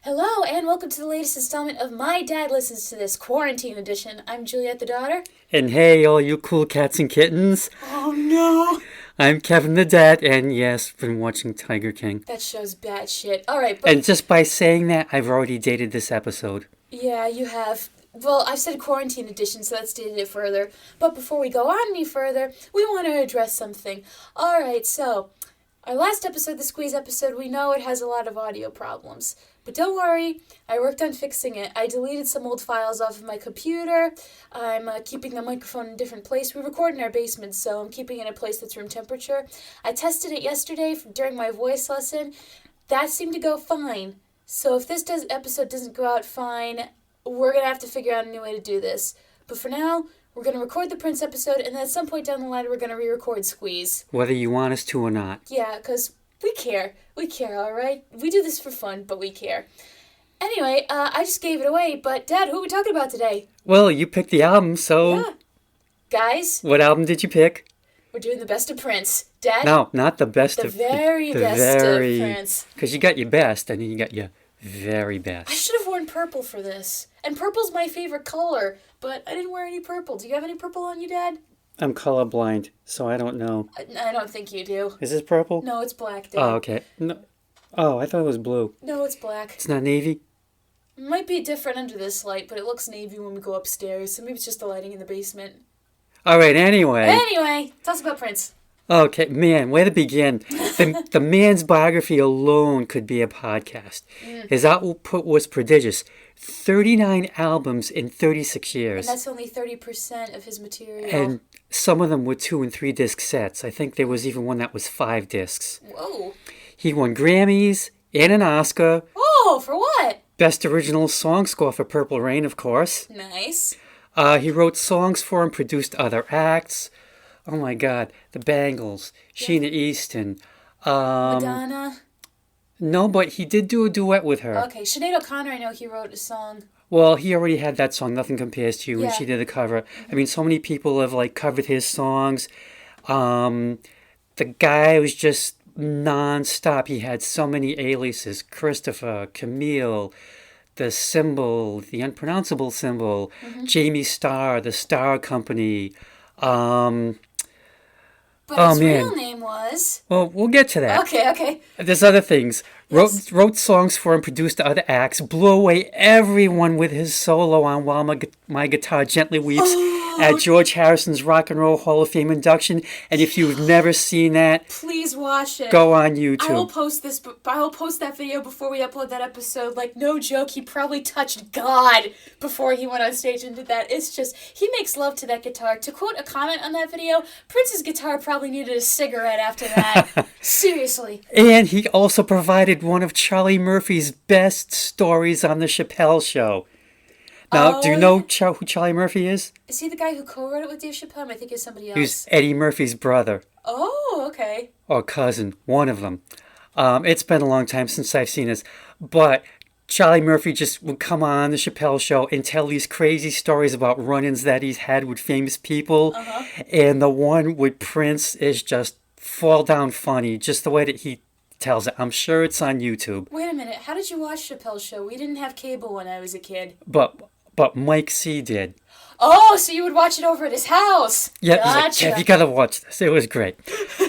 Hello, and welcome to the latest installment of My Dad Listens to This Quarantine Edition. I'm Juliet the daughter. And hey, all you cool cats and kittens. Oh no! I'm Kevin the dad, and yes, been watching Tiger King. That show's bad shit. Alright, but... And just by saying that, I've already dated this episode. Yeah, you have. Well, I've said Quarantine Edition, so that's dated it further. But before we go on any further, we want to address something. Alright, so... Our last episode, the Squeeze episode, we know it has a lot of audio problems. But don't worry, I worked on fixing it. I deleted some old files off of my computer. I'm keeping the microphone in a different place. We record in our basement, so I'm keeping it in a place that's room temperature. I tested it yesterday during my voice lesson. That seemed to go fine. So if this episode doesn't go out fine, we're going to have to figure out a new way to do this. But for now, we're going to record the Prince episode, and then at some point down the line, we're going to re-record Squeeze. Whether you want us to or not. Yeah, because we care. We care, all right? We do this for fun, but we care. Anyway, I just gave it away, but Dad, who are we talking about today? Well, you picked the album, so... Yeah. Guys? What album did you pick? We're doing the best of Prince. Dad? No, not the best the of... Very the best very... of Prince. Because you got your best, and then you got your very best. I should have worn purple for this. And purple's my favorite color, but I didn't wear any purple. Do you have any purple on you, Dad? I'm colorblind, so I don't know. I don't think you do. Is this purple? No, it's black, Dad. Oh, okay. No. Oh, I thought it was blue. No, it's black. It's not navy? It might be different under this light, but it looks navy when we go upstairs, so maybe it's just the lighting in the basement. All right, anyway. Anyway, tell us about Prince. Okay, man, where to begin? The man's biography alone could be a podcast. His output was prodigious. 39 albums in 36 years. And that's only 30% of his material. And some of them were 2 and 3 disc sets. I think there was even one that was 5 discs. Whoa. He won Grammys and an Oscar. Oh, for what? Best Original Song Score for Purple Rain, of course. Nice. He wrote songs for and produced other acts. Oh my God, the Bangles, Sheena Easton. Madonna. No, but he did do a duet with her. Okay, Sinead O'Connor, I know he wrote a song. Well, he already had that song, Nothing Compares to You, Yeah. and she did a cover. I mean, so many people have, covered his songs. The guy was just non-stop. He had so many aliases. Christopher, Camille, The Symbol, The Unpronounceable Symbol, Jamie Starr, The Star Company. But his real name was... Well, we'll get to that. Okay. There's other things. Yes. Wrote songs for and produced other acts. Blew away everyone with his solo on While My Guitar Gently Weeps at George Harrison's Rock and Roll Hall of Fame induction. And if you've never seen that, please watch it. Go on YouTube. I will post that video before we upload that episode. Like, no joke, he probably touched God before he went on stage and did that. It's just, he makes love to that guitar. To quote a comment on that video, Prince's guitar probably needed a cigarette after that. Seriously. And he also provided one of Charlie Murphy's best stories on The Chappelle Show. Now, do you know who Charlie Murphy is? Is he the guy who co-wrote it with Dave Chappelle? I think it's somebody else. He's Eddie Murphy's brother. Oh, okay. Or cousin, one of them. It's been a long time since I've seen this, but Charlie Murphy just would come on The Chappelle Show and tell these crazy stories about run-ins that he's had with famous people. And the one with Prince is just fall down funny, just the way that he tells it. I'm sure it's on YouTube. Wait a minute. How did you watch Chappelle's Show? We didn't have cable when I was a kid. But Mike C. did. Oh, so you would watch it over at his house. Yeah, gotcha. Kev, you gotta watch this. It was great.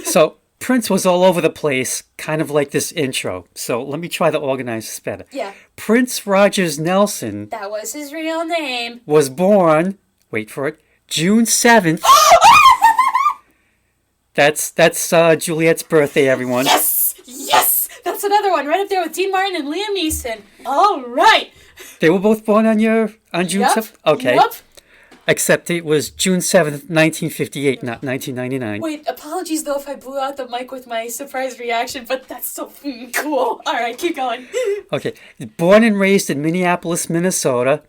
So Prince was all over the place, kind of like this intro. So let me try to organize this better. Yeah. Prince Rogers Nelson. That was his real name. Was born, wait for it, June 7th. That's Juliet's birthday, everyone. Yes! That's another one, right up there with Dean Martin and Liam Neeson. All right! They were both born on June 7th? Okay. Yep. Except it was June 7th, 1958, not 1999. Wait, apologies though if I blew out the mic with my surprise reaction, but that's so cool. All right, keep going. Okay. Born and raised in Minneapolis, Minnesota,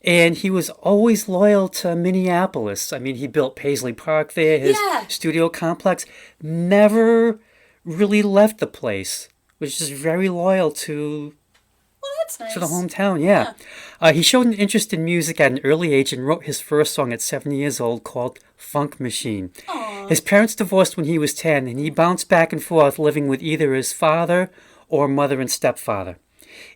and he was always loyal to Minneapolis. I mean, he built Paisley Park there, his studio complex. Never really left the place. Was just very loyal to... Well, that's nice. To the hometown, yeah. He showed an interest in music at an early age and wrote his first song at 7 years old called Funk Machine. Aww. His parents divorced when he was 10, and he bounced back and forth living with either his father or mother and stepfather.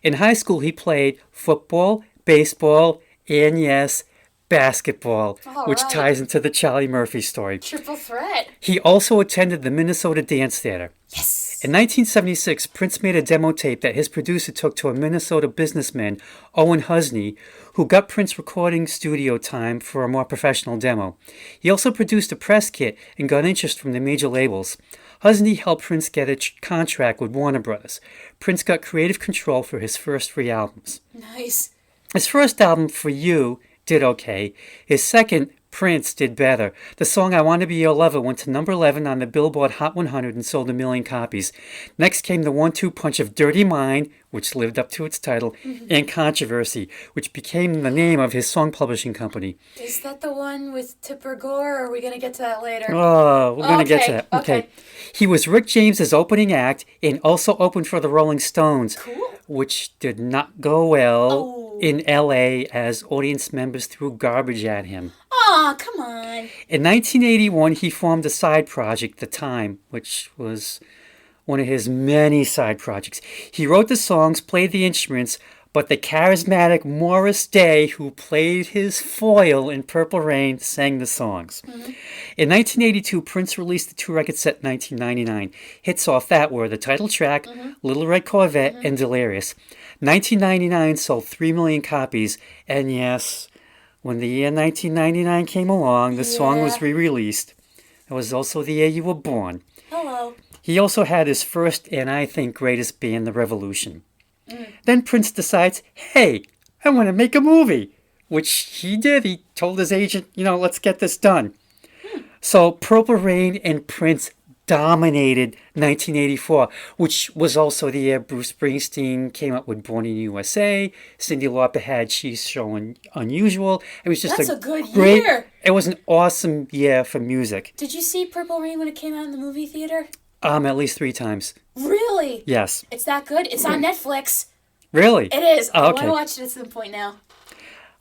In high school, he played football, baseball, and yes, basketball, All which right. ties into the Charlie Murphy story. Triple threat. He also attended the Minnesota Dance Theater. Yes. In 1976, Prince made a demo tape that his producer took to a Minnesota businessman, Owen Husney, who got Prince recording studio time for a more professional demo. He also produced a press kit and got interest from the major labels. Husney helped Prince get a contract with Warner Brothers. Prince got creative control for his first 3 albums. Nice. His first album, For You, did okay. His second, Prince, did better. The song I Want to Be Your Lover went to number 11 on the Billboard Hot 100 and sold 1 million copies. Next came the 1-2 punch of Dirty Mind, which lived up to its title, and Controversy, which became the name of his song publishing company. Is that the one with Tipper Gore, or are we going to get to that later? Oh, we're going to get to that. Okay. He was Rick James's opening act and also opened for the Rolling Stones, Cool. which did not go well Oh. in L.A. as audience members threw garbage at him. Aw, come on. In 1981, he formed a side project, The Time, which was one of his many side projects. He wrote the songs, played the instruments, but the charismatic Morris Day, who played his foil in Purple Rain, sang the songs. In 1982, Prince released the 2-record set in 1999. Hits off that were the title track, Little Red Corvette, and Delirious. 1999 sold 3 million copies, and yes, when the year 1999 came along, the song was Yeah. re-released. It was also the year you were born. Hello. He also had his first and I think greatest band, The Revolution. Then Prince decides, hey, I want to make a movie, which he did. He told his agent, let's get this done. So Purple Rain and Prince dominated 1984, which was also the year Bruce Springsteen came up with Born in the USA. Cyndi Lauper had She's So Unusual. It was just That's a good great year. It was an awesome year for music. Did you see Purple Rain when it came out in the movie theater? At least 3 times. Really? Yes. It's that good? It's on Netflix. Really? It is. Oh, I okay. want to watch it at some point now.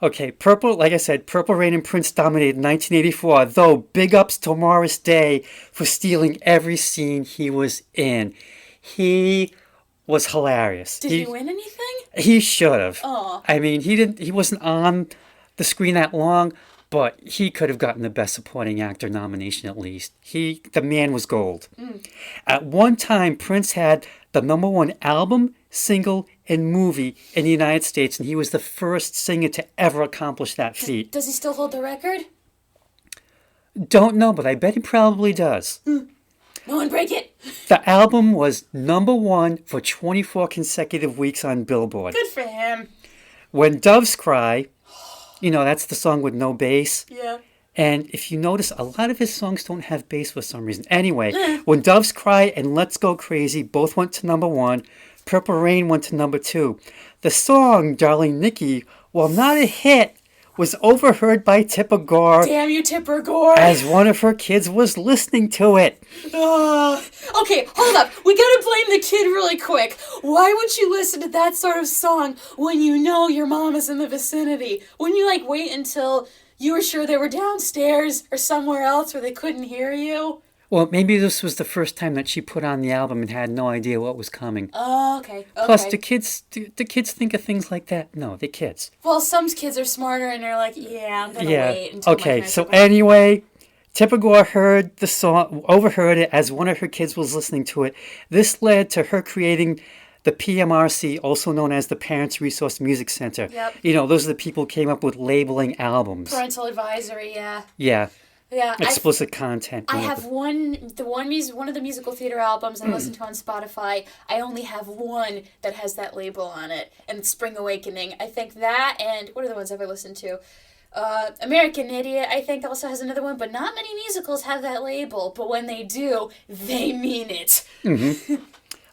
Okay, like I said, Purple Rain and Prince dominated 1984, though big ups to Morris Day for stealing every scene he was in. He was hilarious. Did he win anything? He should have. Aw. I mean, he wasn't on the screen that long, but he could have gotten the Best Supporting Actor nomination at least. The man was gold. At one time, Prince had the number 1 album, single, and movie in the United States, and he was the first singer to ever accomplish that feat. Does he still hold the record? Don't know, but I bet he probably does. No one break it. The album was number 1 for 24 consecutive weeks on Billboard. Good for him. When Doves Cry, that's the song with no bass. Yeah. And if you notice, a lot of his songs don't have bass for some reason. Anyway, when Doves Cry and Let's Go Crazy both went to number 1, Purple Rain went to number 2. The song, Darling Nikki, while not a hit, was overheard by Tipper Gore Damn you, Tipper Gore. as one of her kids was listening to it. Okay, hold up. We gotta blame the kid really quick. Why would you listen to that sort of song when you know your mom is in the vicinity? Wouldn't you, wait until you were sure they were downstairs or somewhere else where they couldn't hear you? Well, maybe this was the first time that she put on the album and had no idea what was coming. Oh, okay. Plus, the kids think of things like that. No, the kids. Well, some kids are smarter and they're like, yeah, I'm gonna wait until my Okay, parents so are gone. anyway, Tipper Gore heard the song, overheard it as one of her kids was listening to it. This led to her creating the PMRC, also known as the Parents Resource Music Center. Yep. Those are the people who came up with labeling albums. Parental advisory, yeah. Yeah, Yeah, explicit content. I have one of the musical theater albums I listen to on Spotify. I only have one that has that label on it, and it's Spring Awakening. I think that, and what are the ones have I listened to? American Idiot, I think, also has another one, but not many musicals have that label. But when they do, they mean it.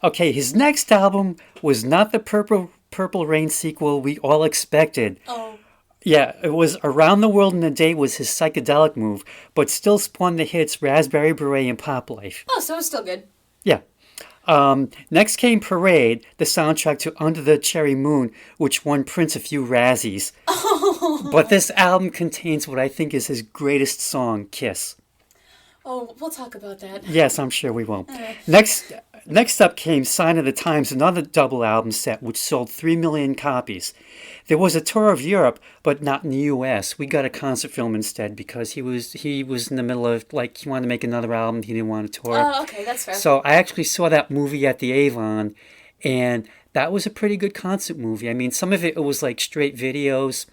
Okay, his next album was not the Purple Rain sequel we all expected. Oh. Yeah, it was Around the World in a Day was his psychedelic move, but still spawned the hits Raspberry Beret and Pop Life. Oh, so it's still good. Yeah. Next came Parade, the soundtrack to Under the Cherry Moon, which won Prince a few Razzies. Oh. But this album contains what I think is his greatest song, Kiss. Oh, we'll talk about that. Yes, I'm sure we will. Alright. Next up came Sign of the Times, another double album set which sold 3 million copies. There was a tour of Europe, but not in the U.S. We got a concert film instead because he was in the middle of, like, he wanted to make another album. He didn't want a tour. Oh, okay, that's fair. So I actually saw that movie at the Avon, and that was a pretty good concert movie. I mean, some of it was like straight videos,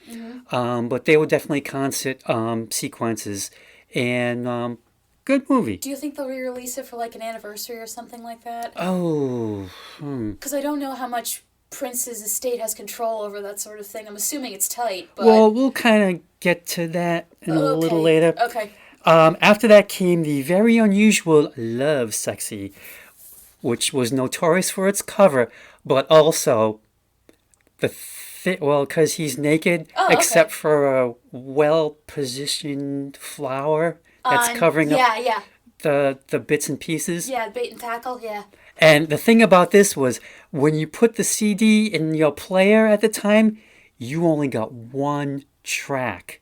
but they were definitely concert sequences, and good movie. Do you think they'll re-release it for like an anniversary or something like that? Oh, Because I don't know how much Prince's estate has control over that sort of thing. I'm assuming it's tight, but... Well, we'll kind of get to that in a little later. Okay. After that came the very unusual Love Sexy, which was notorious for its cover, but also because he's naked, except for a well-positioned flower that's covering up Yeah. the bits and pieces. Yeah, bait and tackle, yeah. And the thing about this was, when you put the CD in your player at the time, you only got one track.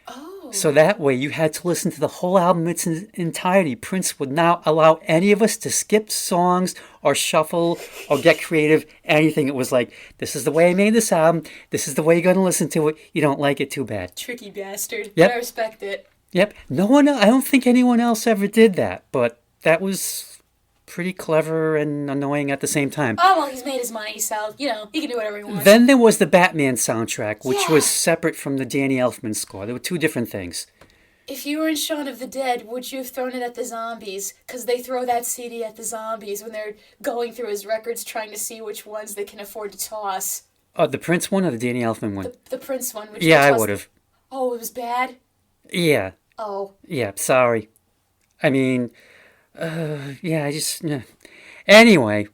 Oh. So that way you had to listen to the whole album in its entirety. Prince would not allow any of us to skip songs or shuffle or get creative, anything. It was like, this is the way I made this album. This is the way you're going to listen to it. You don't like it, too bad. Tricky bastard. Yep. But I respect it. Yep. I don't think anyone else ever did that, but that was pretty clever and annoying at the same time. Oh, well, he's made his money, so, he can do whatever he wants. Then there was the Batman soundtrack, which Yeah. was separate from the Danny Elfman score. There were two different things. If you were in Shaun of the Dead, would you have thrown it at the zombies? Because they throw that CD at the zombies when they're going through his records trying to see which ones they can afford to toss. Oh, the Prince one or the Danny Elfman one? The Prince one. Which Yeah, they I tossed- would have. Oh, it was bad? Yeah. Oh. Yeah, sorry. I mean, yeah, I just... Anyway,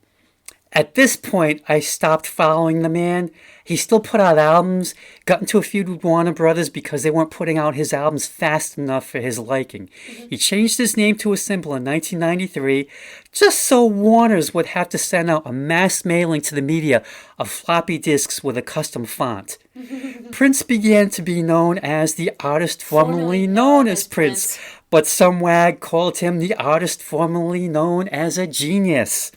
at this point, I stopped following the man. He still put out albums, got into a feud with Warner Brothers because they weren't putting out his albums fast enough for his liking. He changed his name to a symbol in 1993 just so Warner's would have to send out a mass mailing to the media of floppy disks with a custom font. Prince began to be known as the artist formerly known as Prince, but some wag called him the artist formerly known as a genius.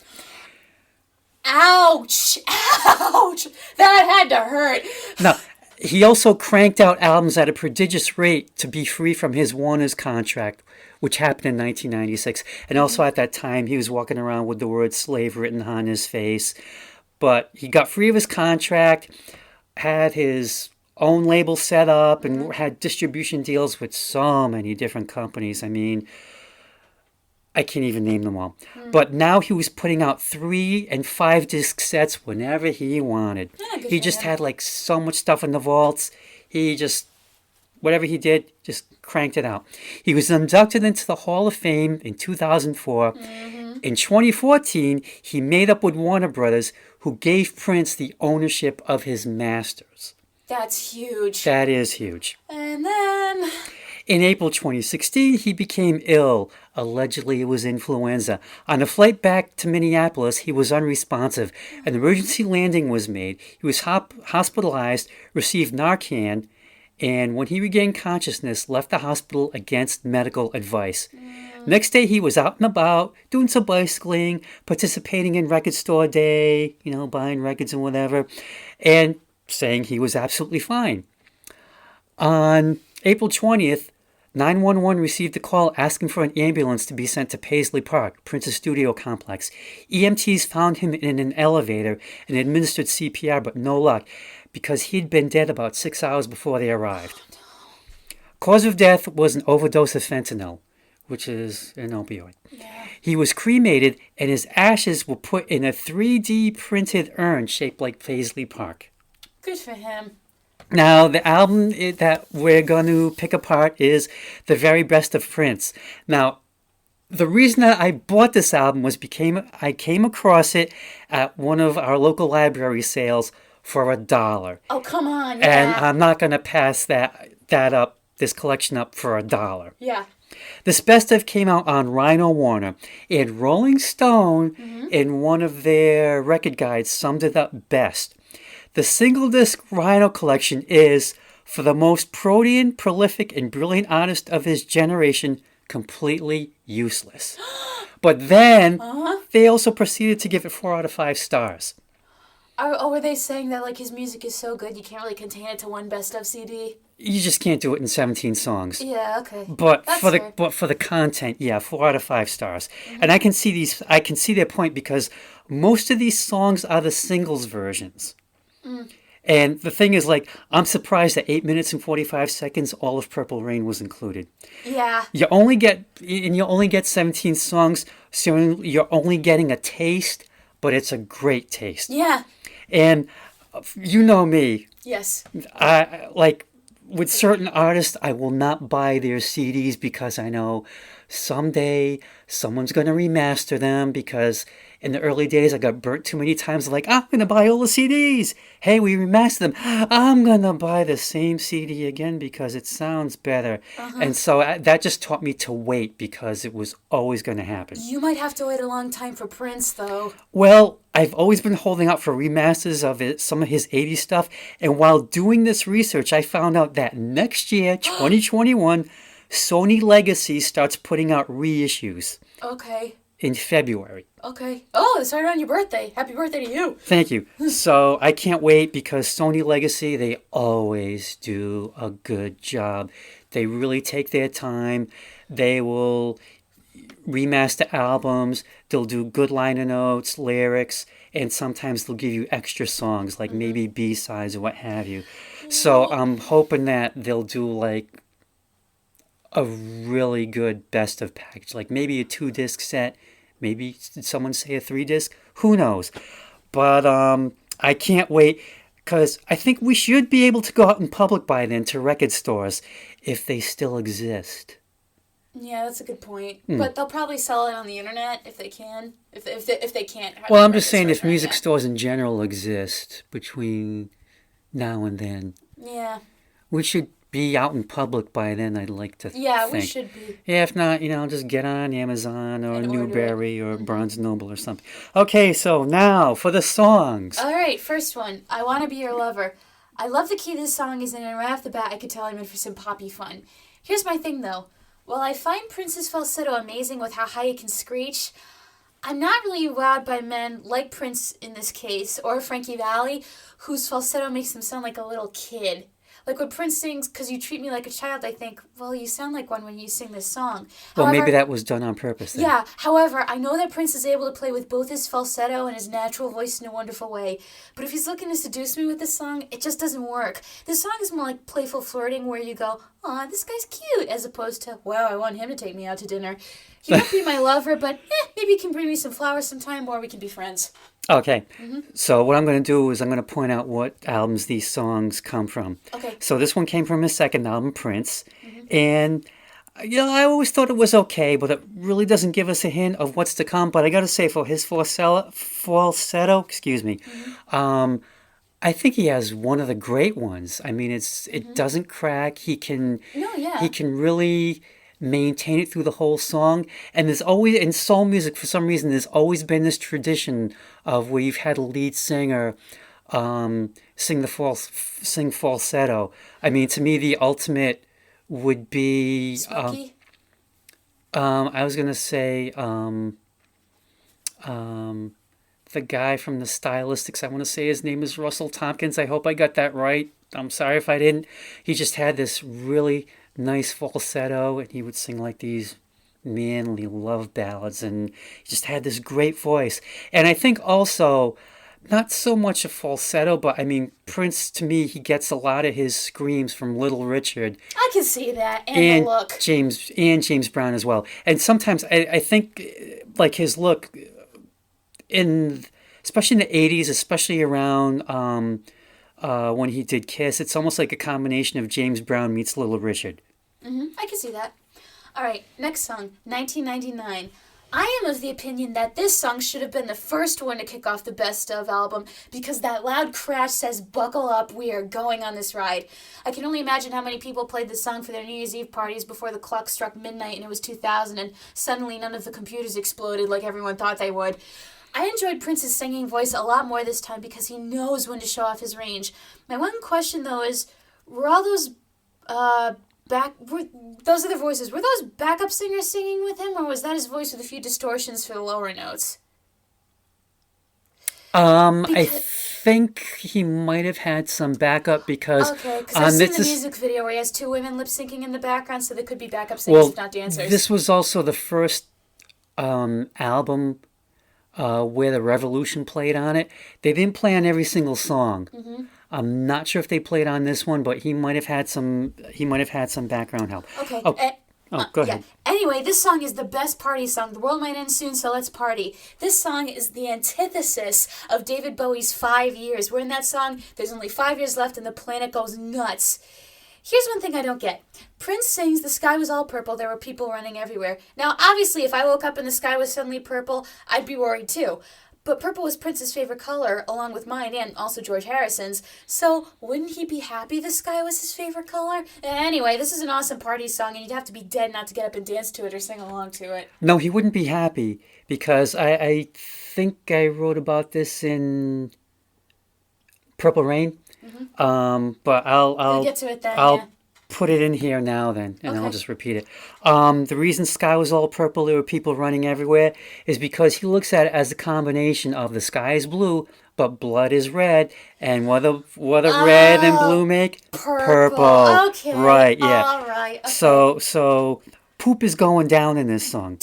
Ouch! Ouch! That had to hurt. Now, he also cranked out albums at a prodigious rate to be free from his Warner's contract, which happened in 1996. And also at that time, he was walking around with the word slave written on his face. But he got free of his contract, had his own label set up, and had distribution deals with so many different companies. I mean, I can't even name them all. But now he was putting out 3 and 5 disc sets whenever he wanted. Yeah, good He for just him. had like so much stuff in the vaults. He just, whatever he did, just cranked it out. He was inducted into the Hall of Fame in 2004. In 2014, he made up with Warner Brothers, who gave Prince the ownership of his masters. That's huge. That is huge. And then... In April 2016, he became ill. Allegedly, it was influenza. On a flight back to Minneapolis, he was unresponsive. An emergency landing was made. He was hospitalized, received Narcan, and when he regained consciousness, left the hospital against medical advice. Next day, he was out and about, doing some bicycling, participating in Record Store Day, buying records and whatever, and saying he was absolutely fine. On April 20th, 911 received a call asking for an ambulance to be sent to Paisley Park, Prince's studio complex. EMTs found him in an elevator and administered CPR, but no luck, because he'd been dead about 6 hours before they arrived. Cause of death was an overdose of fentanyl, which is an opioid. Yeah. He was cremated, and his ashes were put in a 3D printed urn shaped like Paisley Park. Good for him. Now, the album that we're going to pick apart is The Very Best of Prince. Now, the reason that I bought this album was I came across it at one of our local library sales for $1. Oh, come on. And Yeah. I'm not going to pass this collection up for $1. Yeah. This best of came out on Rhino Warner, and Rolling Stone, in one of their record guides, summed it up best. The single-disc Rhino collection is, for the most protean, prolific, and brilliant artist of his generation, completely useless. But then Uh-huh. they also proceeded to give it 4 out of 5 stars. Were they saying that like his music is so good you can't really contain it to one best of CD? You just can't do it in 17 songs. Yeah, okay. But That's for the fair. but for the content, yeah, 4 out of 5 stars. And I can see their point because most of these songs are the singles versions. And the thing is, like, I'm surprised that 8 minutes and 45 seconds, all of Purple Rain was included. Yeah. You only get 17 songs, so you're only getting a taste, but it's a great taste. Yeah. And you know me, Yes. I like with certain artists, I will not buy their CDs because I know someday someone's going to remaster them because in the early days I got burnt too many times. Like, I'm going to buy all the CDs. Hey, we remastered them. I'm going to buy the same CD again because it sounds better. And so that just taught me to wait because it was always going to happen. You might have to wait a long time for Prince, though. Well, I've always been holding out for remasters of some of his 80s stuff. And while doing this research, I found out that next year, 2021, Sony Legacy starts putting out reissues Okay. in February. Okay. Oh, it's right around your birthday. Happy birthday to you. Thank you. So I can't wait because Sony Legacy, they always do a good job. They really take their time. They will remaster albums. They'll do good liner notes, lyrics, and sometimes they'll give you extra songs, like maybe B-sides or what have you. So I'm hoping that they'll do like a really good best of package, like maybe a 2-disc set. Maybe did someone say a 3-disc? Who knows? But I can't wait because I think we should be able to go out in public by then to record stores if they still exist. Yeah, that's a good point. But they'll probably sell it on the internet if they can. If they can't. have Well, it I'm at just saying stores if right music now. stores in general exist between now and then, Yeah. we should be out in public by then, I'd like to Yeah, think. we should be. Yeah, if not, just get on Amazon or And order Newberry or Barnes & Noble or something. Okay, so now for the songs. All right, first one. I Want to Be Your Lover. I love the key this song is in, and right off the bat, I could tell I'm in for some poppy fun. Here's my thing, though. While I find Prince's falsetto amazing with how high he can screech, I'm not really wowed by men like Prince in this case, or Frankie Valli, whose falsetto makes him sound like a little kid. Like when Prince sings, "'Cause You Treat Me Like a Child," I think, well, you sound like one when you sing this song. Well, However, maybe that was done on purpose then. yeah, however, I know that Prince is able to play with both his falsetto and his natural voice in a wonderful way. But if he's looking to seduce me with this song, it just doesn't work. This song is more like playful flirting where you go, "Aw, this guy's cute," as opposed to, "Wow, I want him to take me out to dinner." He won't be my lover, but maybe he can bring me some flowers sometime or we can be friends. Okay, so what I'm going to do is I'm going to point out what albums these songs come from. Okay. So this one came from his second album, Prince, and I always thought it was okay, but it really doesn't give us a hint of what's to come. But I got to say, for his falsetto, excuse me, I think he has one of the great ones. I mean, it doesn't crack. He can really maintain it through the whole song. And there's always, in soul music, for some reason, there's always been this tradition of where you've had a lead singer sing falsetto. I mean, to me, the ultimate would be Smokey? I was gonna say the guy from the Stylistics. I want to say his name is Russell Tompkins. I hope I got that right. I'm sorry if I didn't. He just had this really nice falsetto, and he would sing like these manly love ballads, and he just had this great voice. And I think also, not so much a falsetto, but I mean, Prince, to me, he gets a lot of his screams from Little Richard I can see that, and the look. James Brown as well. And sometimes I think like his look especially in the 80s, especially around when he did Kiss, it's almost like a combination of James Brown meets Little Richard. I can see that. All right, next song, 1999. I am of the opinion that this song should have been the first one to kick off the Best Of album because that loud crash says, "Buckle up, we are going on this ride." I can only imagine how many people played this song for their New Year's Eve parties before the clock struck midnight and it was 2000 and suddenly none of the computers exploded like everyone thought they would. I enjoyed Prince's singing voice a lot more this time because he knows when to show off his range. My one question, though, is, were all those those other voices, were those backup singers singing with him, or was that his voice with a few distortions for the lower notes? I think he might have had some backup because Okay, because I've seen the music video where he has two women lip syncing in the background, so they could be backup singers, if not dancers. This was also the first album where the Revolution played on it. They didn't play on every single song. Mm-hmm. I'm not sure if they played on this one, but he might have had some. He might have had some background help. Okay. Go ahead. Anyway, this song is the best party song. The world might end soon, so let's party. This song is the antithesis of David Bowie's 5 years. Where in that song, there's only 5 years left and the planet goes nuts. Here's one thing I don't get. Prince sings The Sky Was All Purple, there were people running everywhere. Now, obviously, if I woke up and the sky was suddenly purple, I'd be worried too. But purple was Prince's favorite color, along with mine and also George Harrison's. So wouldn't he be happy the sky was his favorite color? Anyway, this is an awesome party song, and you'd have to be dead not to get up and dance to it or sing along to it. No, he wouldn't be happy because I think I wrote about this in Purple Rain. Mm-hmm. But I'll get to it then. I'll put it in here now then, and I'll just repeat it. The reason Sky Was All Purple, there were people running everywhere, is because he looks at it as a combination of the sky is blue, but blood is red, and what do red and blue make? Purple. Okay. Right, yeah. All right. Okay. So poop is going down in this song.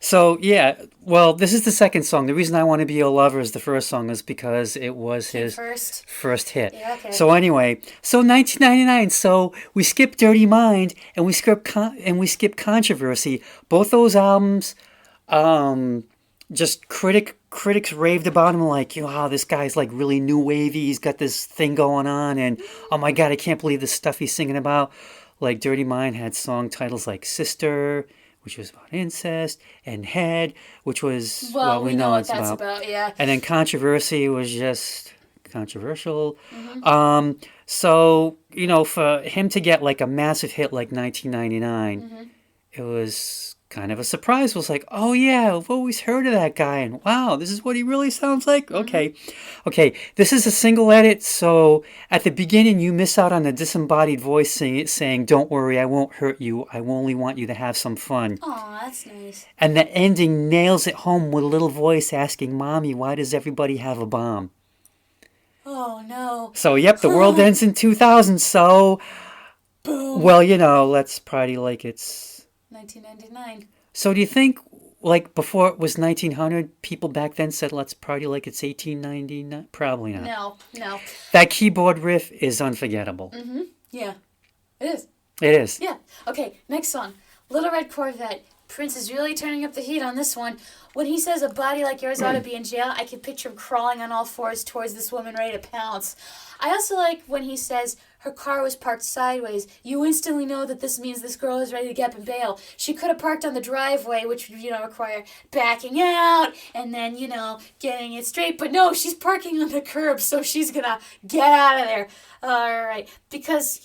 So, yeah, well, this is the second song. The reason I Want to Be Your Lover is the first song is because it was his first hit. Yeah, okay. So anyway, so 1999, so we skip Dirty Mind and we skip Controversy. Both those albums, just critics raved about him like, wow, this guy's like really new wavy. He's got this thing going on and, oh my God, I can't believe the stuff he's singing about. Like Dirty Mind had song titles like Sister, which was about incest, and Head, which was, well we know what that's about. Yeah. And then Controversy was just controversial. Mm-hmm. So, for him to get like a massive hit like 1999, it was kind of a surprise. It was like, oh yeah, I've always heard of that guy, and wow, this is what he really sounds like? Okay, this is a single edit, so at the beginning you miss out on the disembodied voice saying, don't worry, I won't hurt you, I only want you to have some fun. Aw, that's nice. And the ending nails it home with a little voice asking, Mommy, why does everybody have a bomb? Oh no. So yep, the world ends in 2000, so boom. Well, let's party like it's 1999. So do you think, like, before it was 1900, people back then said, let's party like it's 1899? Probably not. No. That keyboard riff is unforgettable. Mm-hmm. Yeah. It is. It is. Yeah. Okay, next song. Little Red Corvette. Prince is really turning up the heat on this one. When he says a body like yours ought to be in jail, I can picture him crawling on all fours towards this woman ready to pounce. I also like when he says her car was parked sideways. You instantly know that this means this girl is ready to get up and bail. She could have parked on the driveway, which would, require backing out and then, getting it straight. But no, she's parking on the curb, so she's gonna get out of there. All right, because,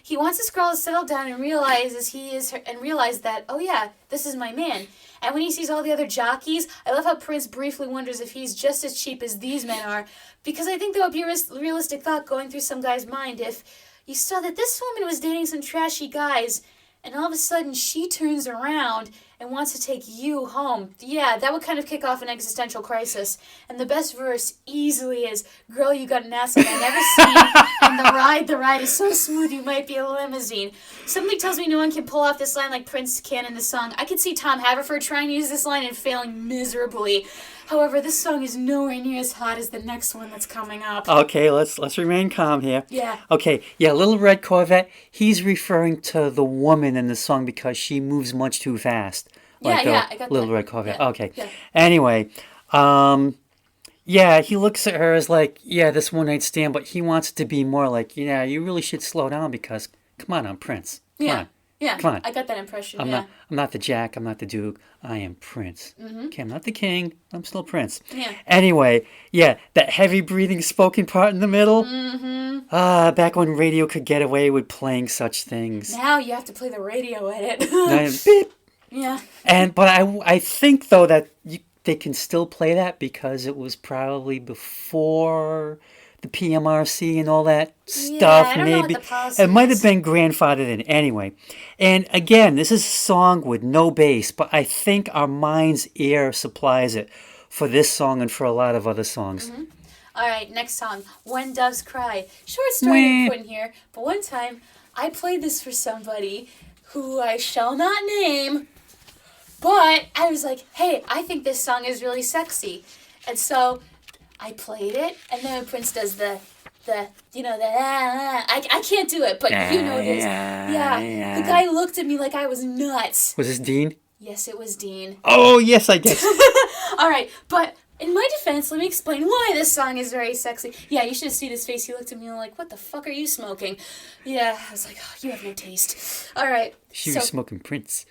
he wants this girl to settle down and realize that, oh yeah, this is my man. And when he sees all the other jockeys, I love how Prince briefly wonders if he's just as cheap as these men are. Because I think that would be a realistic thought going through some guy's mind if you saw that this woman was dating some trashy guys, and all of a sudden she turns around and wants to take you home. Yeah, that would kind of kick off an existential crisis. And the best verse easily is, girl, you got an ass like I never seen, and the ride is so smooth you might be a limousine. Something tells me no one can pull off this line like Prince can in the song. I could see Tom Haverford trying to use this line and failing miserably. However, this song is nowhere near as hot as the next one that's coming up. Okay, let's remain calm here. Yeah. Okay, yeah, Little Red Corvette, he's referring to the woman in the song because she moves much too fast. Like I got Little that. Red Corvette. Yeah. Okay. Yeah. Anyway, he looks at her as like, yeah, this one night stand, but he wants it to be more like, yeah, you really should slow down because, come on, I'm Prince. Come on. Yeah, come on. I got that impression. I'm not the Jack. I'm not the Duke. I am Prince. Mm-hmm. Okay, I'm not the King. I'm still Prince. Yeah. Anyway, yeah, that heavy breathing spoken part in the middle. Mm-hmm. Back when radio could get away with playing such things. Now you have to play the radio edit. Beep. Yeah. But I think though that they can still play that because it was probably before the PMRC and all that Yeah, stuff. I don't know what Maybe the policy it might have is. been grandfathered in anyway. And again, this is a song with no bass, but I think our mind's ear supplies it for this song and for a lot of other songs. All right, next song, When Doves Cry. Short story to Wah. put in here, but one time I played this for somebody who I shall not name, but I was like, hey, I think this song is really sexy. And so I played it, and then Prince does the I can't do it, but you know it is. Yeah, the guy looked at me like I was nuts. Was this Dean? Yes, it was Dean. Oh, yes, I guess. All right, but in my defense, let me explain why this song is very sexy. Yeah, you should have seen his face. He looked at me like, what the fuck are you smoking? Yeah, I was like, oh, you have no taste. All right. She was smoking Prince.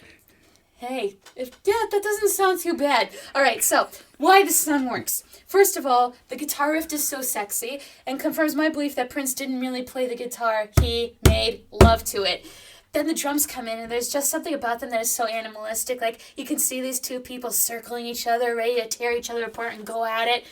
Hey, that doesn't sound too bad. All right, so why this song works. First of all, the guitar riff is so sexy and confirms my belief that Prince didn't really play the guitar. He made love to it. Then the drums come in, and there's just something about them that is so animalistic. Like, you can see these two people circling each other, ready to tear each other apart and go at it.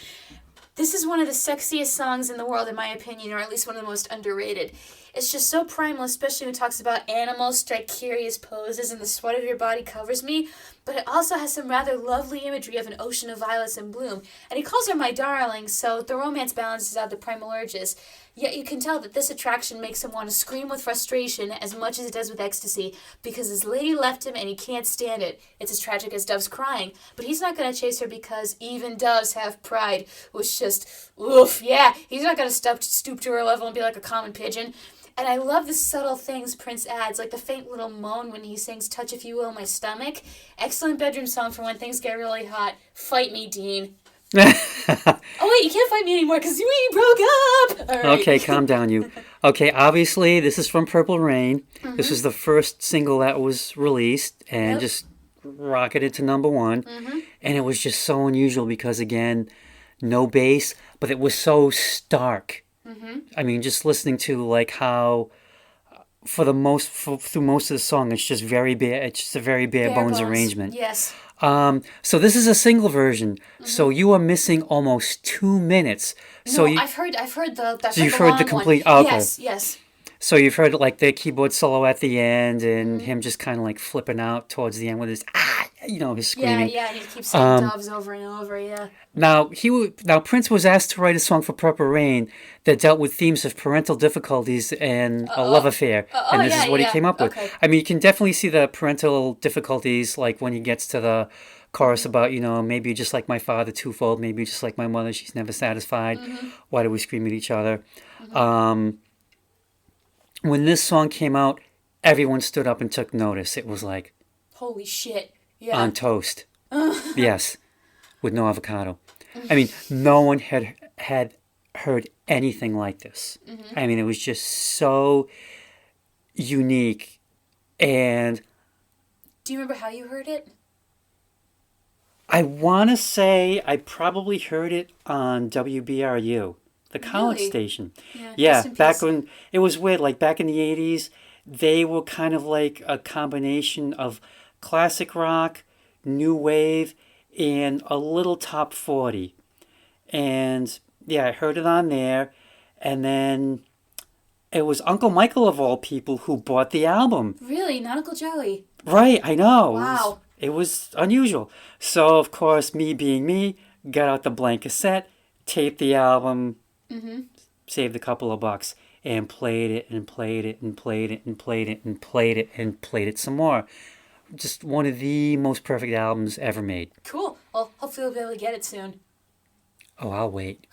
This is one of the sexiest songs in the world, in my opinion, or at least one of the most underrated. It's just so primal, especially when it talks about animals strike curious poses and the sweat of your body covers me. But it also has some rather lovely imagery of an ocean of violets in bloom. And he calls her my darling, so the romance balances out the primal urges. Yet you can tell that this attraction makes him want to scream with frustration as much as it does with ecstasy, because his lady left him and he can't stand it. It's as tragic as doves crying. But he's not going to chase her because even doves have pride, which just, oof, yeah. He's not going to stoop to her level and be like a common pigeon. And I love the subtle things Prince adds, like the faint little moan when he sings Touch If You Will My Stomach. Excellent bedroom song for when things get really hot. Fight me, Dean. Oh, wait, you can't fight me anymore because we broke up. All right. Okay, calm down, you. Okay, obviously, this is from Purple Rain. Mm-hmm. This was the first single that was released and just rocketed to number one. Mm-hmm. And it was just so unusual because, again, no bass, but it was so stark. Mm-hmm. I mean, just listening to like how, through most of the song, it's just very bare. It's just a very bare bones arrangement. Yes. So this is a single version. Mm-hmm. So you are missing almost 2 minutes. So I've heard the. So you've heard the complete. Oh, okay. Yes. So you've heard like the keyboard solo at the end, and him just kind of like flipping out towards the end with his his screaming. Yeah, he keeps saying doves over and over. Yeah. Now Prince was asked to write a song for Purple Rain that dealt with themes of parental difficulties and a love affair, and this is what he came up with. Okay. I mean, you can definitely see the parental difficulties, like when he gets to the chorus about, maybe just like my father twofold, maybe just like my mother, she's never satisfied. Mm-hmm. Why do we scream at each other? Mm-hmm. When this song came out, everyone stood up and took notice. It was like, holy shit. Yeah. On toast. Yes. With no avocado. I mean, no one had heard anything like this. Mm-hmm. I mean, it was just so unique. And do you remember how you heard it? I want to say I probably heard it on WBRU, the college station. Yeah, back when it was weird. Like back in the 80s, they were kind of like a combination of classic rock, new wave, and a little top 40. And yeah, I heard it on there. And then it was Uncle Michael, of all people, who bought the album. Really? Not Uncle Joey? Right, I know. Wow. It was unusual. So, of course, me being me, got out the blank cassette, taped the album, saved a couple of bucks, and played it and played it and played it and played it and played it and played it some more. Just one of the most perfect albums ever made. Cool. Well, hopefully we'll be able to get it soon. Oh, I'll wait.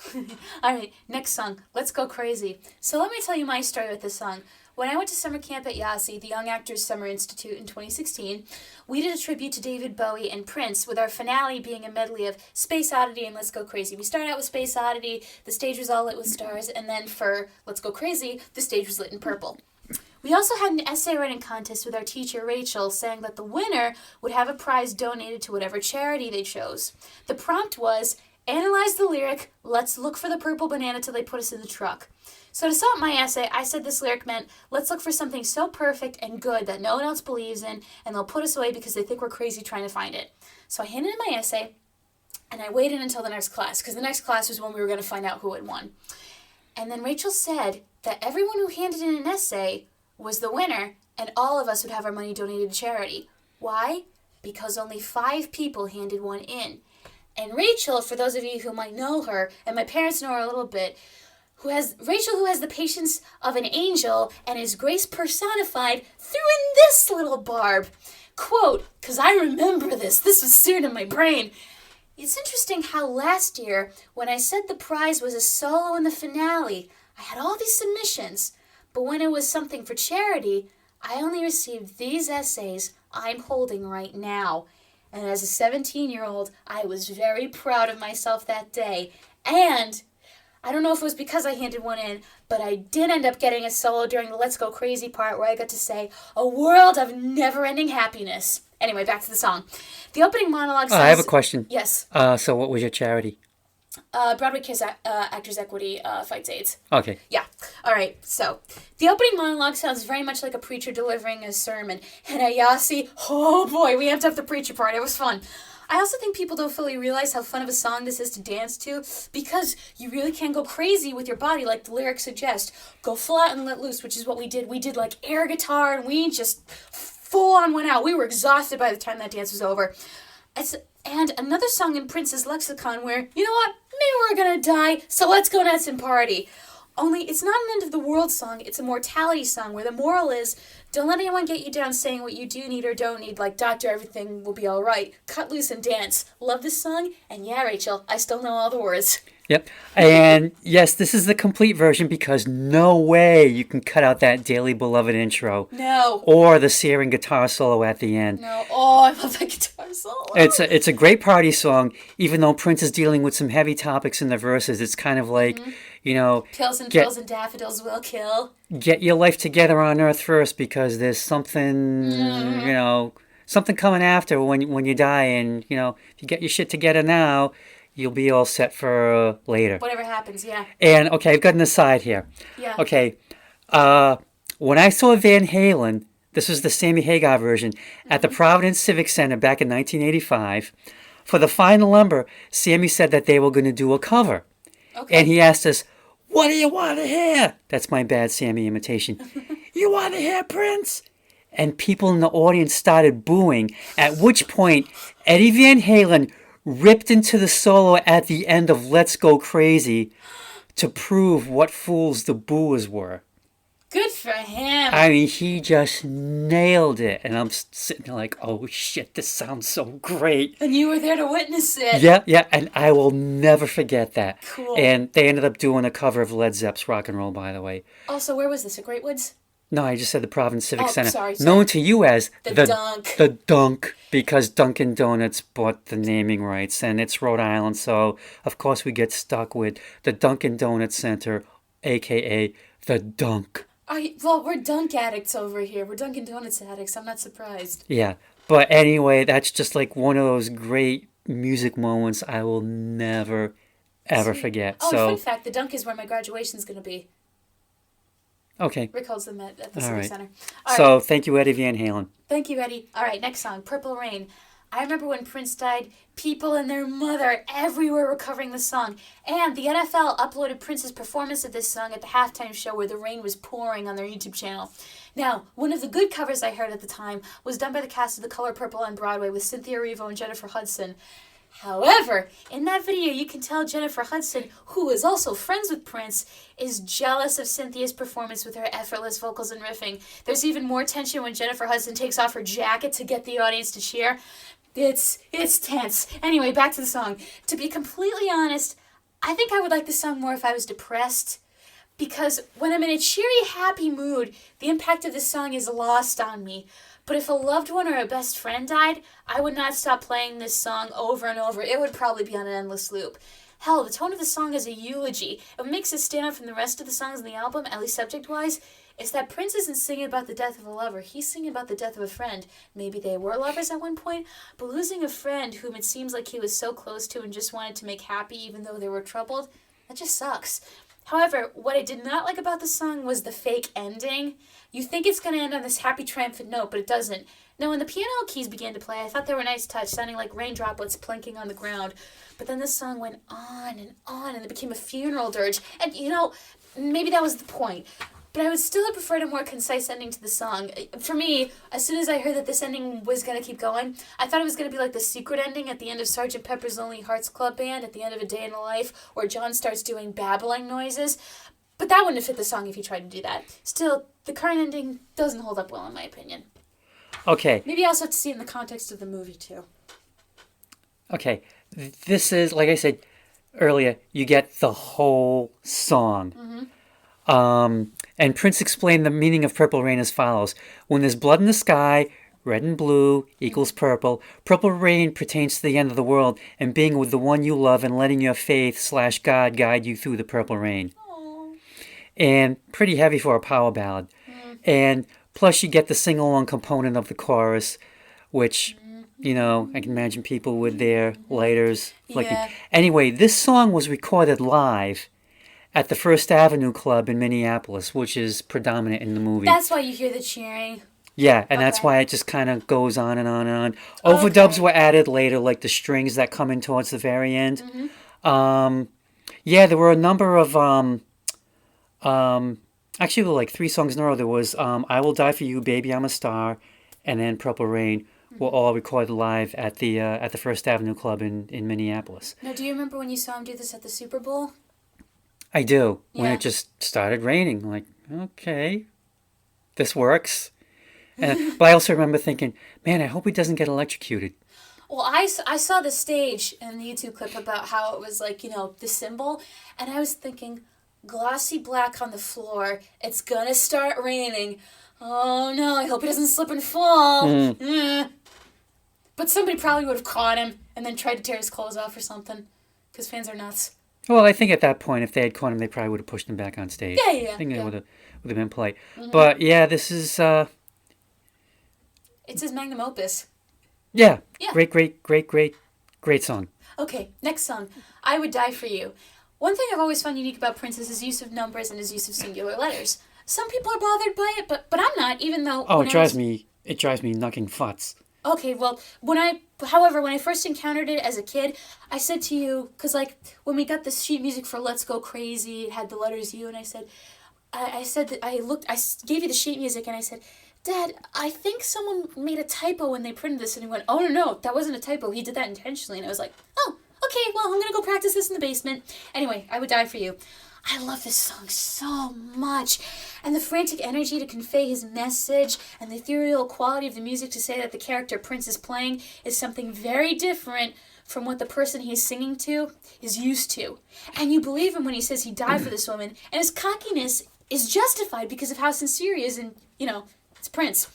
All right, next song. Let's Go Crazy. So let me tell you my story with this song. When I went to summer camp at YASI, the Young Actors Summer Institute, in 2016, we did a tribute to David Bowie and Prince, with our finale being a medley of Space Oddity and Let's Go Crazy. We started out with Space Oddity, the stage was all lit with stars, and then for Let's Go Crazy, the stage was lit in purple. We also had an essay writing contest with our teacher, Rachel, saying that the winner would have a prize donated to whatever charity they chose. The prompt was, analyze the lyric, let's look for the purple banana till they put us in the truck. So to sum up my essay, I said this lyric meant, let's look for something so perfect and good that no one else believes in, and they'll put us away because they think we're crazy trying to find it. So I handed in my essay, and I waited until the next class, because the next class was when we were going to find out who had won. And then Rachel said that everyone who handed in an essay was the winner, and all of us would have our money donated to charity. Why? Because only 5 people handed one in. And Rachel, for those of you who might know her, and my parents know her a little bit, who has the patience of an angel and is grace personified, threw in this little barb. Quote, because I remember this was seared in my brain. It's interesting how last year, when I said the prize was a solo in the finale, I had all these submissions, but when it was something for charity, I only received these essays I'm holding right now. And as a 17-year-old, I was very proud of myself that day. And I don't know if it was because I handed one in, but I did end up getting a solo during the Let's Go Crazy part where I got to say, a world of never-ending happiness. Anyway, back to the song. The opening monologue says... I have a question. Yes. So what was your charity? Broadway Kids Actors Equity Fights AIDS. Okay. Yeah. All right. So, the opening monologue sounds very much like a preacher delivering a sermon. And Ayasi, oh boy, we amped up the preacher part. It was fun. I also think people don't fully realize how fun of a song this is to dance to, because you really can go crazy with your body like the lyrics suggest. Go flat and let loose, which is what we did. We did like air guitar, and we just full on went out. We were exhausted by the time that dance was over. And another song in Prince's lexicon where, you know what, maybe we're gonna die, so let's go nuts and party. Only it's not an end of the world song, it's a mortality song where the moral is, don't let anyone get you down saying what you do need or don't need, like, doctor, everything will be alright. Cut loose and dance. Love this song? And yeah, Rachel, I still know all the words. Yep. And yes, this is the complete version because no way you can cut out that dearly beloved intro. No. Or the searing guitar solo at the end. No. Oh, I love that guitar solo. It's a great party song, even though Prince is dealing with some heavy topics in the verses. It's kind of like, Pills and thrills and daffodils will kill. Get your life together on earth first because there's something, something coming after when you die. And, if you get your shit together now, you'll be all set for later. Whatever happens, yeah. And, okay, I've got an aside here. Yeah. Okay, when I saw Van Halen, this was the Sammy Hagar version, at the Providence Civic Center back in 1985, for the final number, Sammy said that they were going to do a cover. Okay. And he asked us, what do you want to hear? That's my bad Sammy imitation. You want to hear Prince? And people in the audience started booing, at which point Eddie Van Halen ripped into the solo at the end of Let's Go Crazy to prove what fools the booers were. Good for him. I mean, he just nailed it. And I'm sitting there like, oh shit, this sounds so great. And you were there to witness it. Yeah, and I will never forget that. Cool. And they ended up doing a cover of Led Zepp's Rock and Roll, by the way. Also, where was this? At Great Woods? No, I just said the Providence Civic Center. Sorry. Known to you as The Dunk. The Dunk, because Dunkin' Donuts bought the naming rights, and it's Rhode Island, so of course we get stuck with the Dunkin' Donuts Center, a.k.a. The Dunk. Well, we're Dunk addicts over here. We're Dunkin' Donuts addicts. I'm not surprised. Yeah, but anyway, that's just like one of those great music moments I will never, ever forget. Oh, so, fun fact, the Dunk is where my graduation's going to be. Okay. Rick holds them at the All Civic right. Center. So, thank you, Eddie Van Halen. Thank you, Eddie. All right, next song, Purple Rain. I remember when Prince died, people and their mother everywhere were covering the song. And the NFL uploaded Prince's performance of this song at the halftime show where the rain was pouring on their YouTube channel. Now, one of the good covers I heard at the time was done by the cast of The Color Purple on Broadway with Cynthia Erivo and Jennifer Hudson. However, in that video, you can tell Jennifer Hudson, who is also friends with Prince, is jealous of Cynthia's performance with her effortless vocals and riffing. There's even more tension when Jennifer Hudson takes off her jacket to get the audience to cheer. It's tense. Anyway, back to the song. To be completely honest, I think I would like the song more if I was depressed. Because when I'm in a cheery, happy mood, the impact of this song is lost on me. But if a loved one or a best friend died, I would not stop playing this song over and over. It would probably be on an endless loop. Hell, the tone of the song is a eulogy. What makes it stand out from the rest of the songs in the album, at least subject-wise, is that Prince isn't singing about the death of a lover. He's singing about the death of a friend. Maybe they were lovers at one point, but losing a friend whom it seems like he was so close to and just wanted to make happy even though they were troubled, that just sucks. However, what I did not like about the song was the fake ending. You think it's going to end on this happy, triumphant note, but it doesn't. Now, when the piano keys began to play, I thought they were a nice touch, sounding like rain droplets plinking on the ground. But then the song went on, and it became a funeral dirge. And, maybe that was the point. But I would still have preferred a more concise ending to the song. For me, as soon as I heard that this ending was going to keep going, I thought it was going to be like the secret ending at the end of Sgt. Pepper's Lonely Hearts Club Band, at the end of A Day in the Life, where John starts doing babbling noises. But that wouldn't have fit the song if he tried to do that. Still, the current ending doesn't hold up well, in my opinion. Okay. Maybe I also have to see it in the context of the movie, too. Okay. This is, like I said earlier, you get the whole song. And Prince explained the meaning of Purple Rain as follows. When there's blood in the sky, red and blue equals purple. Purple rain pertains to the end of the world and being with the one you love and letting your faith/God guide you through the purple rain. Aww. And pretty heavy for a power ballad. And plus you get the sing-along component of the chorus, which, I can imagine people with their lighters. Yeah. Anyway, this song was recorded live at the First Avenue Club in Minneapolis, which is predominant in the movie. That's why you hear the cheering. Yeah, and that's why it just kind of goes on and on and on. Overdubs were added later, like the strings that come in towards the very end. There were a number of... actually, there were like 3 songs in a row. There was I Will Die For You, Baby I'm a Star, and then Purple Rain were all recorded live at the First Avenue Club in Minneapolis. Now, do you remember when you saw him do this at the Super Bowl? I do. When Yeah. it just started raining. Like, okay, this works. But I also remember thinking, man, I hope he doesn't get electrocuted. Well, I saw the stage in the YouTube clip about how it was like, the symbol. And I was thinking, glossy black on the floor. It's going to start raining. Oh, no, I hope he doesn't slip and fall. But somebody probably would have caught him and then tried to tear his clothes off or something. Because fans are nuts. Well, I think at that point, if they had caught him, they probably would have pushed him back on stage. Yeah. I think it would have been polite. But yeah, this is... It's his magnum opus. Yeah. Yeah. Great song. Okay, next song. I Would Die For You. One thing I've always found unique about Prince is his use of numbers and his use of singular letters. Some people are bothered by it, but I'm not, even though... Oh, it drives me knocking futs. Okay, well, when I first encountered it as a kid, I said to you, because, when we got the sheet music for Let's Go Crazy, it had the letters U, and I said that I gave you the sheet music, and I said, Dad, I think someone made a typo when they printed this, and he went, oh, no, that wasn't a typo, he did that intentionally, and I was like, oh, okay, well, I'm gonna go practice this in the basement. Anyway, I Would Die For You. I love this song so much. And the frantic energy to convey his message and the ethereal quality of the music to say that the character Prince is playing is something very different from what the person he's singing to is used to. And you believe him when he says he died for this woman. And his cockiness is justified because of how sincere he is and, it's Prince.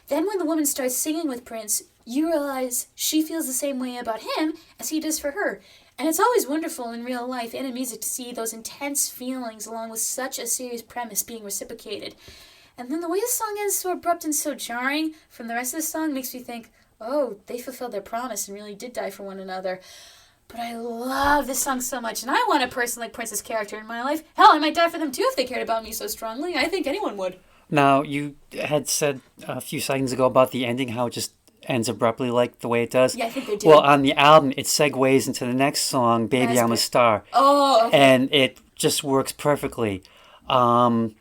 Then when the woman starts singing with Prince, you realize she feels the same way about him as he does for her. And it's always wonderful in real life and in music to see those intense feelings along with such a serious premise being reciprocated. And then the way the song ends so abrupt and so jarring from the rest of the song makes me think, oh, they fulfilled their promise and really did die for one another. But I love this song so much, and I want a person like Prince's character in my life. Hell, I might die for them too if they cared about me so strongly. I think anyone would. Now, you had said a few seconds ago about the ending, how it just ends abruptly like the way it does. Yeah, I think they do. Well, on the album, it segues into the next song, Baby I'm a Star. Oh, okay. And it just works perfectly. But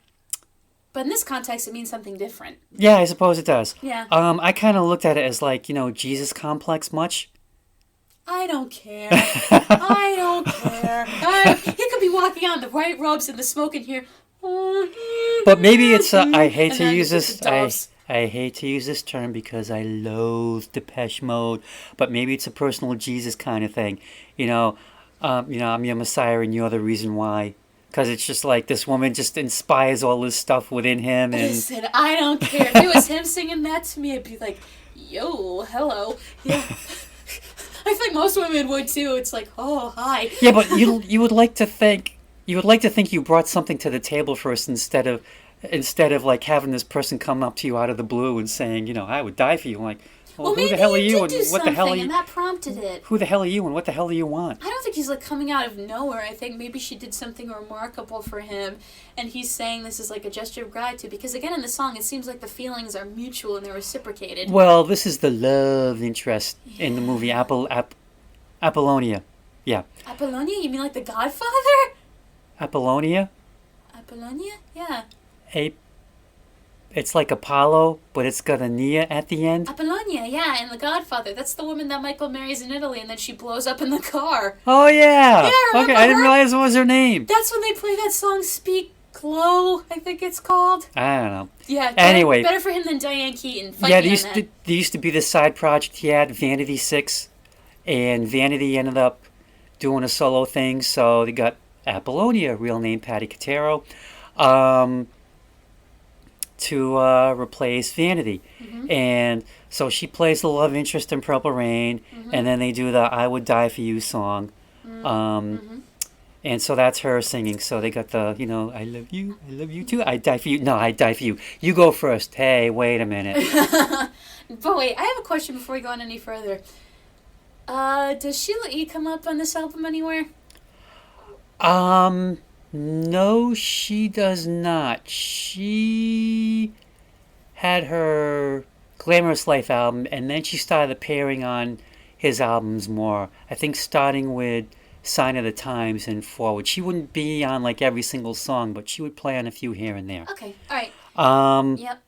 in this context, it means something different. Yeah, I suppose it does. Yeah. I kind of looked at it as like, Jesus complex much. I don't care. I don't care. He could be walking on the white robes and the smoke in here. But maybe it's I hate to use it's this. the doves. I hate to use this term because I loathe Depeche Mode. But maybe it's a personal Jesus kind of thing. I'm your Messiah and you're the reason why. Because it's just like this woman just inspires all this stuff within him. And Listen, I don't care. If it was him singing that to me, it'd be like, yo, hello. Yeah. I think most women would too. It's like, oh, hi. Yeah, but you would like to think you brought something to the table first instead of like having this person come up to you out of the blue and saying, I would die for you. I'm like, well, who maybe the hell are he you did and do what the hell are something, you? and that prompted it. Who the hell are you and what the hell do you want? I don't think he's like coming out of nowhere. I think maybe she did something remarkable for him, and he's saying this is like a gesture of gratitude. Because again, in the song, it seems like the feelings are mutual and they're reciprocated. Well, this is the love interest in the movie Apollonia. Yeah. Apollonia? You mean like the Godfather? Apollonia? Apollonia? Yeah. It's like Apollo, but it's got a Nia at the end. Apollonia, yeah, in The Godfather. That's the woman that Michael marries in Italy, and then she blows up in the car. Oh yeah. Yeah, remember Okay, I didn't her? realize what was her name. That's when they play that song "Speak Low," I think it's called. I don't know. Yeah. Anyway. Better for him than Diane Keaton. Fight Yeah, me on that. there used to be this side project he had, Vanity 6, and Vanity ended up doing a solo thing, so they got Apollonia, real name Patty Catero, to replace Vanity. And so she plays the love interest in Purple Rain, and then they do the I Would Die For You song. And so that's her singing. So they got the, I love you too. I die for you. No, I die for you. You go first. Hey, wait a minute. But wait, I have a question before we go on any further. Does Sheila E. come up on this album anywhere? No, she does not. She had her Glamorous Life album, and then she started appearing on his albums more. I think starting with Sign of the Times and forward. She wouldn't be on like every single song, but she would play on a few here and there. Okay, all right. Yep.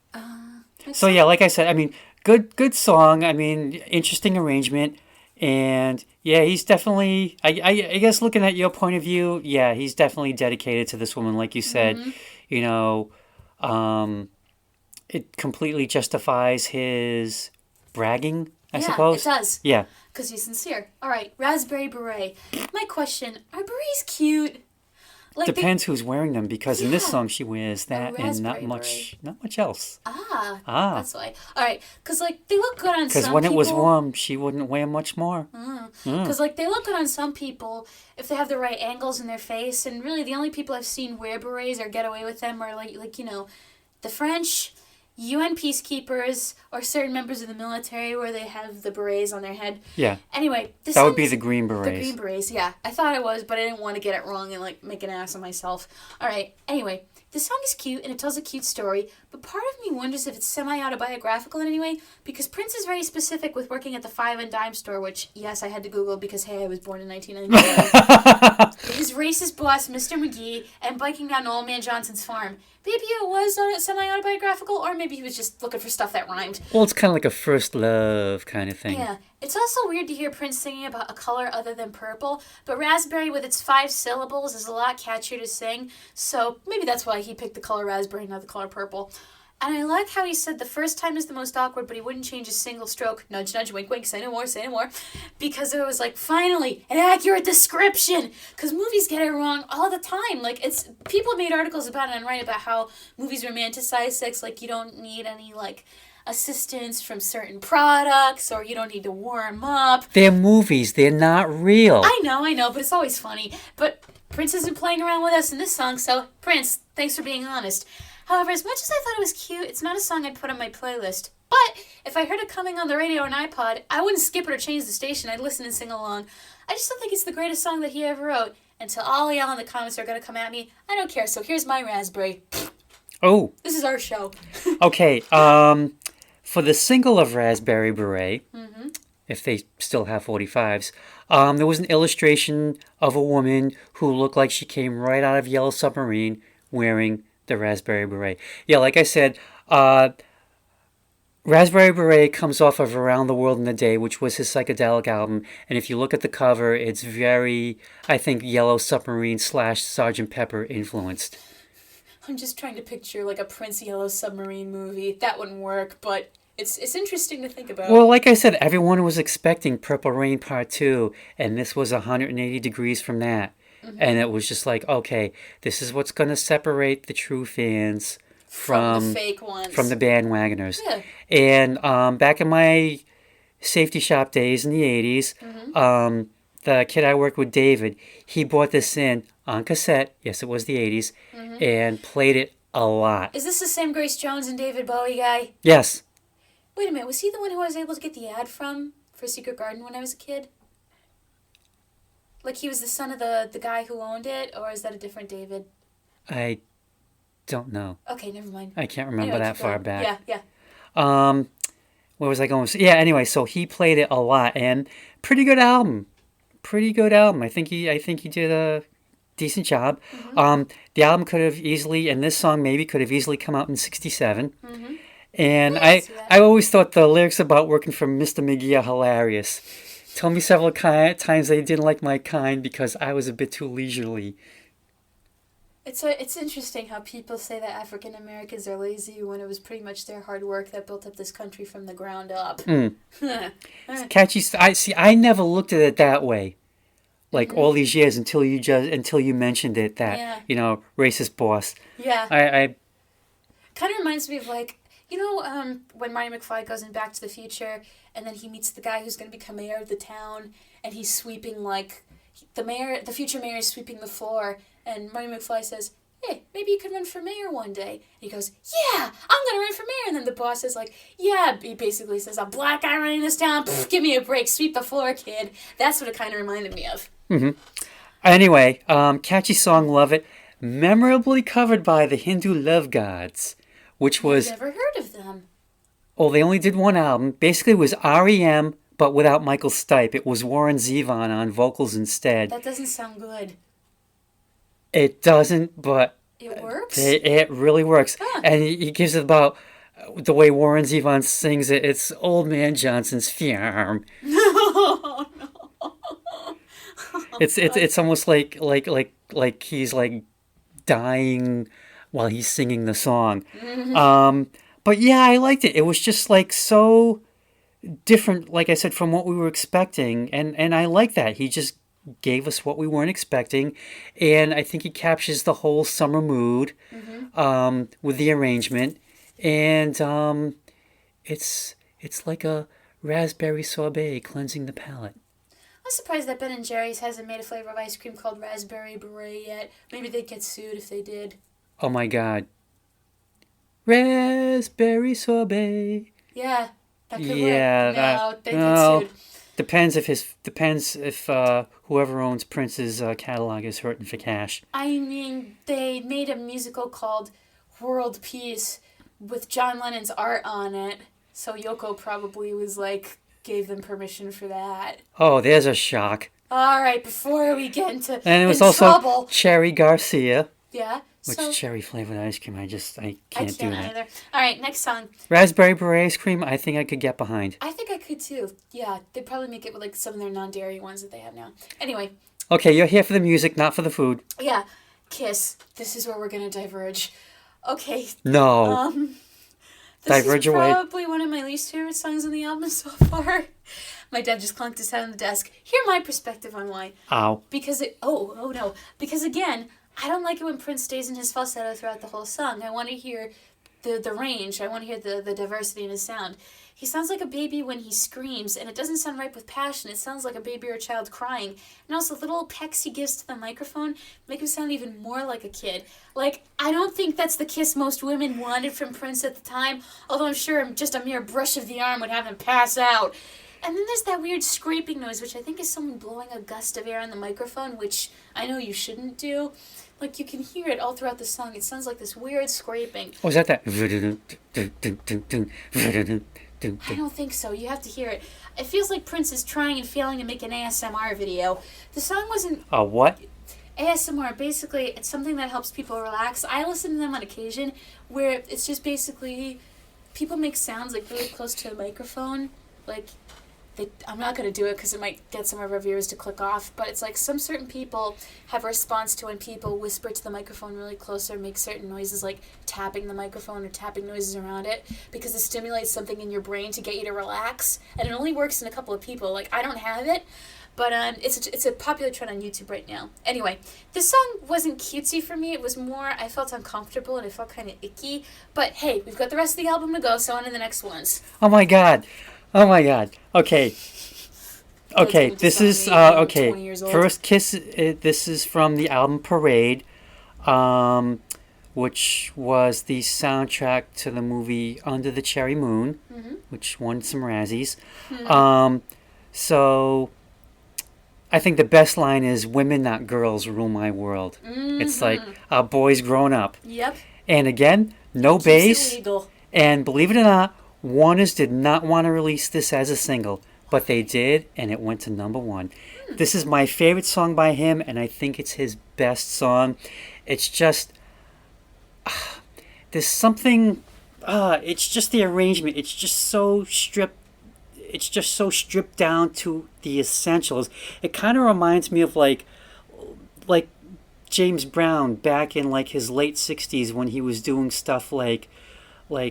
So yeah, like I said, I mean, good song. I mean, interesting arrangement, and yeah, he's definitely. I guess looking at your point of view, yeah, he's definitely dedicated to this woman, like you said. It completely justifies his bragging, I suppose. Yeah, it does. Yeah. Because he's sincere. All right, Raspberry Beret. My question, are berets cute? Like Depends who's wearing them, because in this song she wears that and raspberry not much else. That's why. All right, because they look good on some people. Because when it was warm, she wouldn't wear much more. Because they look good on some people if they have the right angles in their face, and really the only people I've seen wear berets or get away with them are the French, UN peacekeepers, or certain members of the military where they have the berets on their head. Yeah. Anyway, that would be the Green Berets. The Green Berets, yeah. I thought it was, but I didn't want to get it wrong and make an ass of myself. All right. Anyway, the song is cute and it tells a cute story, but part of me wonders if it's semi-autobiographical in any way, because Prince is very specific with working at the Five and Dime store, which, yes, I had to Google because, hey, I was born in 1999. His racist boss, Mr. McGee, and biking down Old Man Johnson's farm. Maybe it was semi-autobiographical, or maybe he was just looking for stuff that rhymed. Well, it's kind of like a first love kind of thing. Yeah. It's also weird to hear Prince singing about a color other than purple, but raspberry with its 5 syllables is a lot catchier to sing, so maybe that's why he picked the color raspberry, not the color purple. And I like how he said the first time is the most awkward, but he wouldn't change a single stroke. Nudge, nudge, wink, wink, say no more. Because it was finally, an accurate description. Because movies get it wrong all the time. People made articles about it and write about how movies romanticize sex. You don't need any, assistance from certain products, or you don't need to warm up. They're movies. They're not real. I know, but it's always funny. But Prince isn't playing around with us in this song, so Prince, thanks for being honest. However, as much as I thought it was cute, it's not a song I'd put on my playlist. But if I heard it coming on the radio or an iPod, I wouldn't skip it or change the station. I'd listen and sing along. I just don't think it's the greatest song that he ever wrote. And to all y'all in the comments are going to come at me, I don't care. So here's my raspberry. Oh. This is our show. Okay. For the single of Raspberry Beret, if they still have 45s, there was an illustration of a woman who looked like she came right out of Yellow Submarine wearing the Raspberry Beret. Yeah, like I said, Raspberry Beret comes off of Around the World in a Day, which was his psychedelic album. And if you look at the cover, it's very, I think, Yellow Submarine / Sgt. Pepper influenced. I'm just trying to picture a Prince Yellow Submarine movie. That wouldn't work, but it's interesting to think about. Well, like I said, everyone was expecting Purple Rain Part 2, and this was 180 degrees from that. And it was just okay, this is what's going to separate the true fans from the fake ones, from the bandwagoners. Yeah. And back in my safety shop days in the 80s, the kid I worked with, David, he brought this in on cassette. Yes, it was the 80s, and played it a lot. Is this the same Grace Jones and David Bowie guy? Yes. Wait a minute, was he the one who I was able to get the ad from for Secret Garden when I was a kid? He was the son of the guy who owned it, or is that a different David? I don't know. Okay, never mind. I can't remember that far back. Yeah. Where was I going? Yeah, anyway, so he played it a lot, and pretty good album. I think he did a decent job. The album could have easily, and this song maybe could have easily come out in '67. And I always thought the lyrics about working for Mr. McGee are hilarious. Told me several times they didn't like my kind because I was a bit too leisurely. It's interesting how people say that African Americans are lazy when it was pretty much their hard work that built up this country from the ground up. It's catchy. I never looked at it that way. Like all these years until you mentioned it that racist boss. Yeah. I kind of reminds me of when Marty McFly goes in Back to the Future and then he meets the guy who's going to become mayor of the town and he's sweeping the future mayor is sweeping the floor and Marty McFly says, "Hey, maybe you could run for mayor one day." And he goes, "Yeah, I'm going to run for mayor." And then the boss is like, "Yeah," he basically says, "A black guy running this town, give me a break, sweep the floor, kid." That's what it kind of reminded me of. Anyway, catchy song, love it. Memorably covered by the Hindu Love Gods, which was... I've never heard of them. Oh, they only did one album. Basically, it was R.E.M., but without Michael Stipe. It was Warren Zevon on vocals instead. That doesn't sound good. It doesn't, but... It works? It really works. Huh. And he gives it about... The way Warren Zevon sings it, it's Old Man Johnson's farm. No. It's almost like he's like dying while he's singing the song. But yeah, I liked it. It was just like so different, like I said, from what we were expecting, and I like that. He just gave us what we weren't expecting, and I think he captures the whole summer mood with the arrangement, and it's like a raspberry sorbet cleansing the palate. I'm surprised that Ben & Jerry's hasn't made a flavor of ice cream called Raspberry Beret yet. Maybe they'd get sued if they did. Oh my God. Raspberry sorbet. Yeah, that could work. Yeah, They'd get sued. Depends if whoever owns Prince's catalog is hurting for cash. I mean, they made a musical called World Peace with John Lennon's art on it. So Yoko probably was like... gave them permission for that. Oh, there's a shock. All right, before we get into and it was trouble. Also Cherry Garcia. Yeah. Which cherry flavored ice cream? I can't do that. Either. All right, next song. Raspberry beret ice cream. I think I could get behind. I think I could too. Yeah, they'd probably make it with like some of their non-dairy ones that they have now. Anyway. Okay, you're here for the music, not for the food. Yeah, Kiss. This is where we're gonna diverge. Okay. No. This Diverge is away. probably one of my least favorite songs on the album so far. My dad just clunked his head on the desk. Hear my perspective on why. Ow. Because oh no. Because again, I don't like it when Prince stays in his falsetto throughout the whole song. I want to hear the range. I want to hear the diversity in his sound. He sounds like a baby when he screams, and it doesn't sound ripe with passion. It sounds like a baby or a child crying. And also, the little pecks he gives to the microphone make him sound even more like a kid. Like, I don't think that's the Kiss most women wanted from Prince at the time, although I'm sure just a mere brush of the arm would have him pass out. And then there's that weird scraping noise, which I think is someone blowing a gust of air on the microphone, which I know you shouldn't do. Like, you can hear it all throughout the song. It sounds like this weird scraping. Oh, is that? I don't think so. You have to hear it. It feels like Prince is trying and failing to make an ASMR video. The song wasn't... A what? ASMR, basically, it's something that helps people relax. I listen to them on occasion where it's just basically... People make sounds, like, really close to a microphone. Like, I'm not going to do it because it might get some of our viewers to click off, but it's like some certain people have a response to when people whisper to the microphone really close or make certain noises like tapping the microphone or tapping noises around it because it stimulates something in your brain to get you to relax, and it only works in a couple of people. Like, I don't have it, but it's a popular trend on YouTube right now. Anyway, this song wasn't cutesy for me. It was more, I felt uncomfortable and it felt kind of icky, but hey, we've got the rest of the album to go, so on to the next ones. Oh my god. Okay. Okay, this is okay. First Kiss. This is from the album Parade, which was the soundtrack to the movie Under the Cherry Moon, which won some Razzies. So I think the best line is "Women, not girls, rule my world." It's like boys grown up. Yep. And again, no bass. And believe it or not, Warner's did not want to release this as a single. but they did, and it went to number one. This is my favorite song by him, and I think it's his best song. It's just, there's something, it's just the arrangement. It's just so stripped. It's just so stripped down to the essentials. It kind of reminds me of like James Brown back in like his late 60s when he was doing stuff like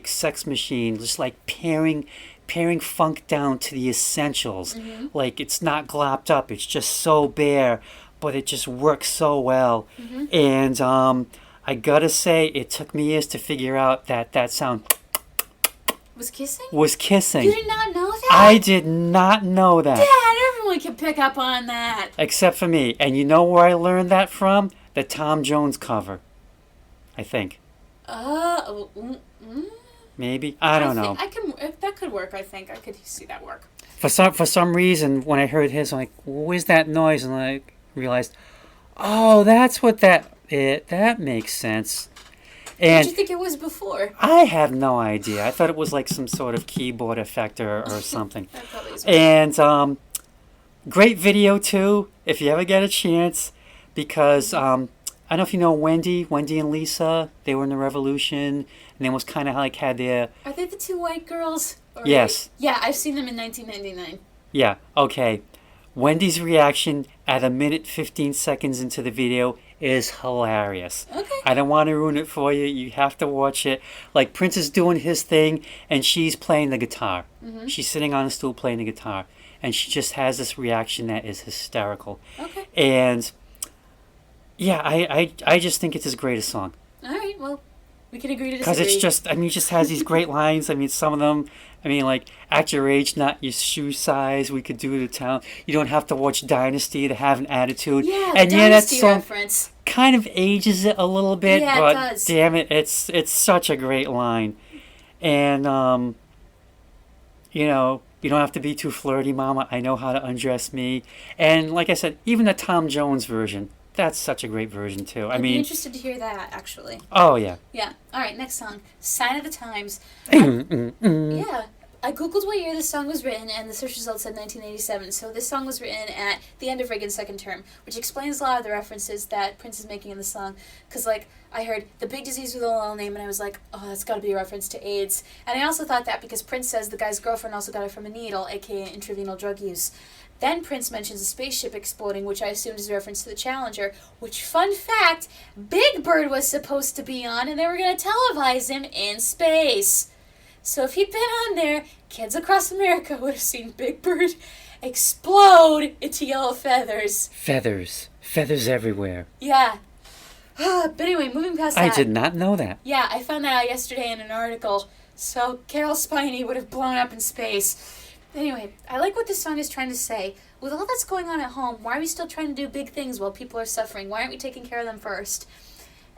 Sex Machine, just like paring funk down to the essentials. Like it's not glopped up, it's just so bare, but it just works so well. And I gotta say, it took me years to figure out that sound Was kissing? was kissing. You did not know that? I did not know that. Dad, everyone can pick up on that. Except for me. And you know where I learned that from? The Tom Jones cover, I think. Maybe? I don't know. That could work, I think. I could see that work. For some reason, when I heard his, I'm like, where's that noise? And I realized, oh, that's what that makes sense. What And did you think it was before? I have no idea. I thought it was like some sort of keyboard effect or something. That probably is. And great video too, if you ever get a chance, because I don't know if you know Wendy and Lisa. They were in the Revolution, and they was kind of like had their. Are they the two white girls? Or Yes. Yeah, I've seen them in 1999. Yeah. Okay. Wendy's reaction at 1:15 into the video is hilarious. Okay. I don't want to ruin it for you. You have to watch it. Like Prince is doing his thing, and she's playing the guitar. She's sitting on a stool playing the guitar, and she just has this reaction that is hysterical. Okay. And yeah, I just think it's his greatest song. All right. Well, we can agree to Because disagree. it's just, I mean, it just has these great lines. I mean, some of them, I mean, like, at your age, not your shoe size, we could do the town. You don't have to watch Dynasty to have an attitude. Yeah, and the yeah, that Dynasty song reference. kind of ages it a little bit, Yeah, it but does. damn it, it's such a great line. And, you know, you don't have to be too flirty, mama. I know how to undress me. And like I said, even the Tom Jones version, that's such a great version too. I'd be interested to hear that, actually. Oh yeah. Yeah. All right, next song. Sign of the Times. Yeah. I googled what year this song was written, and the search results said 1987. So this song was written at the end of Reagan's second term, which explains a lot of the references that Prince is making in the song. Because, like, I heard the big disease with a little name, and I was like, oh, that's got to be a reference to AIDS. And I also thought that because Prince says the guy's girlfriend also got it from a needle, aka intravenous drug use. Then Prince mentions a spaceship exploding, which I assumed is a reference to the Challenger, which, fun fact, Big Bird was supposed to be on, and they were going to televise him in space. So if he'd been on there, kids across America would have seen Big Bird explode into yellow feathers. Feathers everywhere. Yeah. But anyway, moving past that. I did not know that. Yeah, I found that out yesterday in an article. So Carol Spiney would have blown up in space. Anyway, I like what this song is trying to say. With all that's going on at home, why are we still trying to do big things while people are suffering? Why aren't we taking care of them first?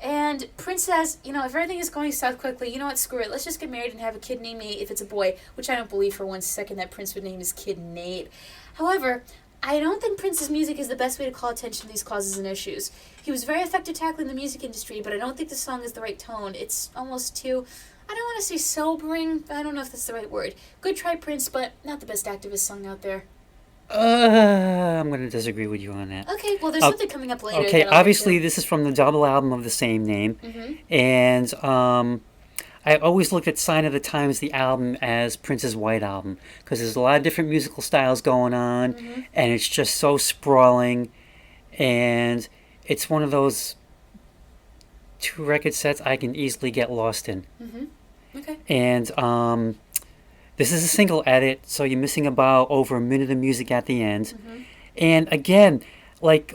And Prince says, you know, if everything is going south quickly, you know what, screw it. Let's just get married and have a kid named Nate if it's a boy, which I don't believe for one second that Prince would name his kid Nate. However, I don't think Prince's music is the best way to call attention to these causes and issues. He was very effective tackling the music industry, but I don't think the song is the right tone. It's almost too, I don't want to say sobering, but I don't know if that's the right word. Good try, Prince, but not the best activist song out there. I'm going to disagree with you on that. Okay, well, there's something coming up later. Okay, that I'll obviously get this is from the double album of the same name. to. And I always looked at Sign of the Times, the album, as Prince's White Album. Because there's a lot of different musical styles going on. And it's just so sprawling. And it's one of those two record sets I can easily get lost in. Okay. And this is a single edit, so you're missing about over a minute of music at the end. And again, like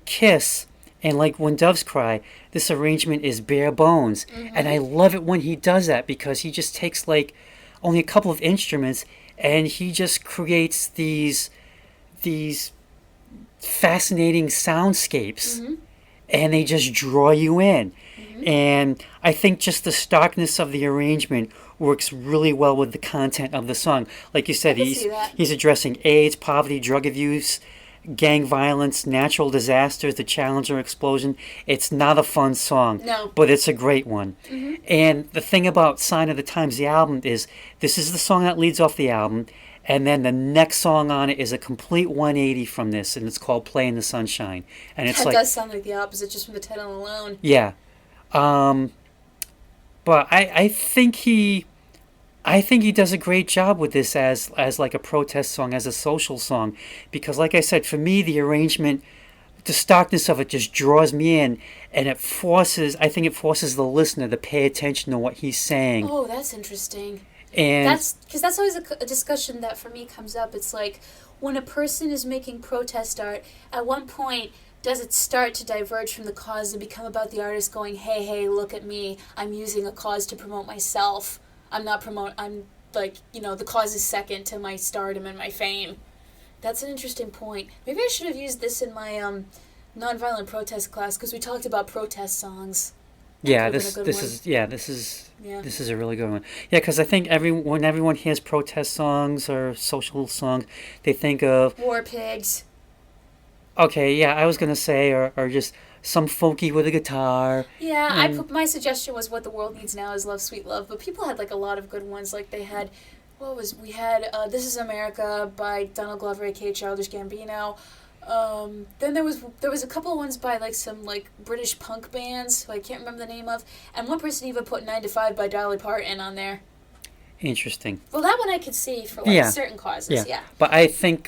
Kiss and like When Doves Cry, this arrangement is bare bones. And I love it when he does that because he just takes like only a couple of instruments and he just creates these fascinating soundscapes. And they just draw you in. And I think just the starkness of the arrangement works really well with the content of the song. Like you said, I can see that. he's addressing AIDS, poverty, drug abuse, gang violence, natural disasters, the Challenger explosion. It's not a fun song, No. but it's a great one. And the thing about Sign of the Times, the album, is this is the song that leads off the album, And then the next song on it is a complete 180 from this, and it's called "Play in the Sunshine." And it's That like, does sound like the opposite just from the title alone. yeah. But I think he does a great job with this as like a protest song, as a social song, because like I said, for me the arrangement, the starkness of it just draws me in, and I think it forces the listener to pay attention to what he's saying. Oh, that's interesting. And That's always a discussion that for me comes up. It's like when a person is making protest art, at one point does it start to diverge from the cause and become about the artist going, hey, look at me, I'm using a cause to promote myself. I'm like, the cause is second to my stardom and my fame. That's an interesting point. Maybe I should have used this in my nonviolent protest class, because we talked about protest songs. yeah, this is a really good one. Yeah, because I think when everyone hears protest songs or social songs, they think of, War Pigs. okay, yeah, I was gonna say, or just some folky with a guitar. Yeah, my suggestion was What the World Needs Now is Love, Sweet Love, but people had like a lot of good ones. Like they had, we had This Is America by Donald Glover, aka Childish Gambino. Then there was a couple of ones by like some like British punk bands who I can't remember the name of, and one person even put 9 to 5 by Dolly Parton on there. Interesting. Well, that one I could see for like certain causes. Yeah. But I think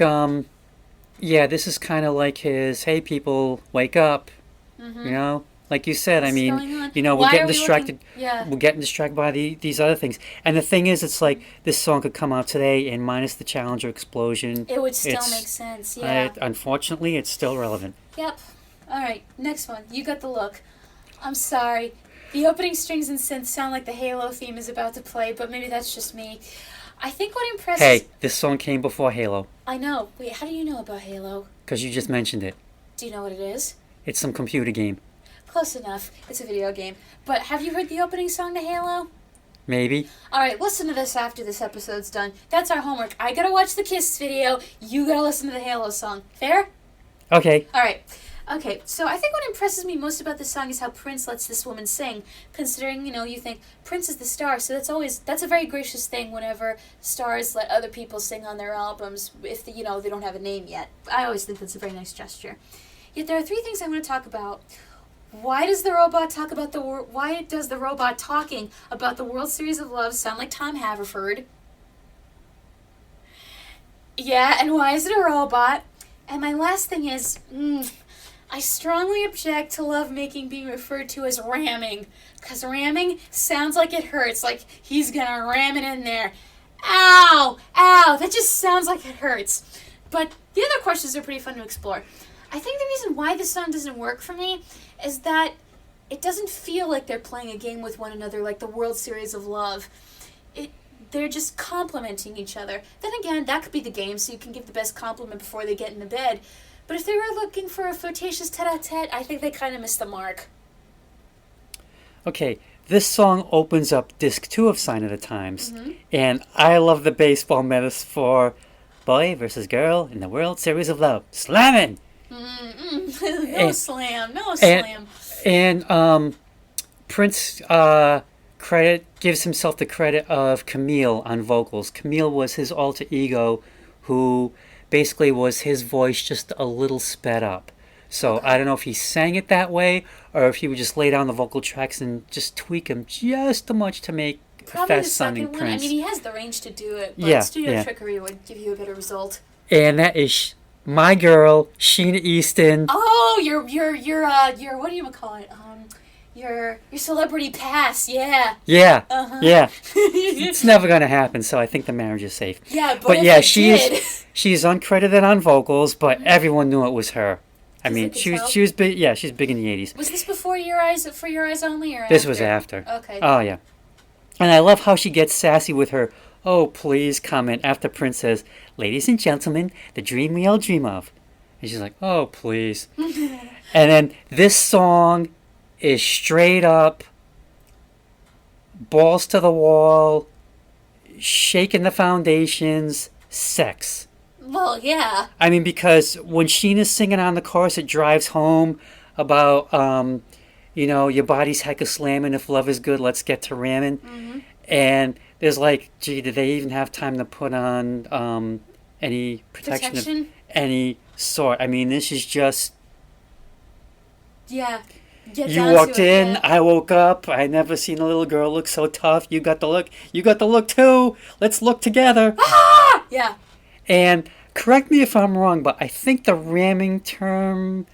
this is kind of like his, hey people, wake up. Mm-hmm. Like you said, What's I mean, going on? we're Why getting are we distracted. Yeah. We're getting distracted by these other things. And the thing is, it's like this song could come out today, and minus the Challenger explosion, It would still make sense. Yeah. Unfortunately, it's still relevant. Yep. All right. Next one. You got the look. I'm sorry. The opening strings and synths sound like the Halo theme is about to play, but maybe that's just me. I think what impresses... Hey, this song came before Halo. I know. Wait, how do you know about Halo? Because you just mentioned it. Do you know what it is? It's some computer game. Close enough. It's a video game. But have you heard the opening song to Halo? Maybe. Alright, listen to this after this episode's done. That's our homework. I gotta watch the Kiss video. You gotta listen to the Halo song. Fair? Okay. Alright. Okay, so I think what impresses me most about this song is how Prince lets this woman sing, considering, you think Prince is the star, so that's a very gracious thing whenever stars let other people sing on their albums if they don't have a name yet. I always think that's a very nice gesture. Yet there are 3 things I want to talk about. Why does the robot talking about the World Series of Love sound like Tom Haverford? Yeah, and why is it a robot? And my last thing is, I strongly object to lovemaking being referred to as ramming, because ramming sounds like it hurts, like he's gonna ram it in there. Ow! Ow! That just sounds like it hurts. But the other questions are pretty fun to explore. I think the reason why this song doesn't work for me is that it doesn't feel like they're playing a game with one another like the World Series of Love. They're just complimenting each other. Then again, that could be the game, so you can give the best compliment before they get into bed. But if they were looking for a flirtatious tete-a-tete, I think they kind of missed the mark. Okay, this song opens up disc 2 of Sign of the Times, and I love the baseball metaphor, boy versus girl in the World Series of Love. Slamming! No slam. And Prince gives himself the credit of Camille on vocals. Camille was his alter ego, who basically was his voice just a little sped up. So I don't know if he sang it that way, or if he would just lay down the vocal tracks and just tweak them just a much to make Probably a the fast-sounding second one. Prince. I mean, he has the range to do it, but studio trickery would give you a better result. And that is my girl, Sheena Easton. Oh, your what do you call it? Your celebrity pass, yeah. Yeah, Uh-huh. yeah. It's never gonna happen, so I think the marriage is safe. Yeah, but if it did. She's uncredited on vocals, but everyone knew it was her. I mean, she was big. Yeah, she's big in the 80s. Was this before Your Eyes, For Your Eyes Only, or after? This was after. Okay. Oh yeah, and I love how she gets sassy with her "Oh please" comment after Prince says, "Ladies and gentlemen, the dream we all dream of," and she's like, "Oh please," and then this song is straight up balls to the wall, shaking the foundations, sex. Well, yeah. I mean, because when Sheena's singing on the chorus, it drives home about, your body's heck of slamming. If love is good, let's get to ramming. And is like, gee, did they even have time to put on any protection of any sort? I mean, this is just. Yeah. You walked in, I woke up, I never seen a little girl look so tough. You got the look. You got the look too. Let's look together. Ah! Yeah. And correct me if I'm wrong, but I think the ramming term.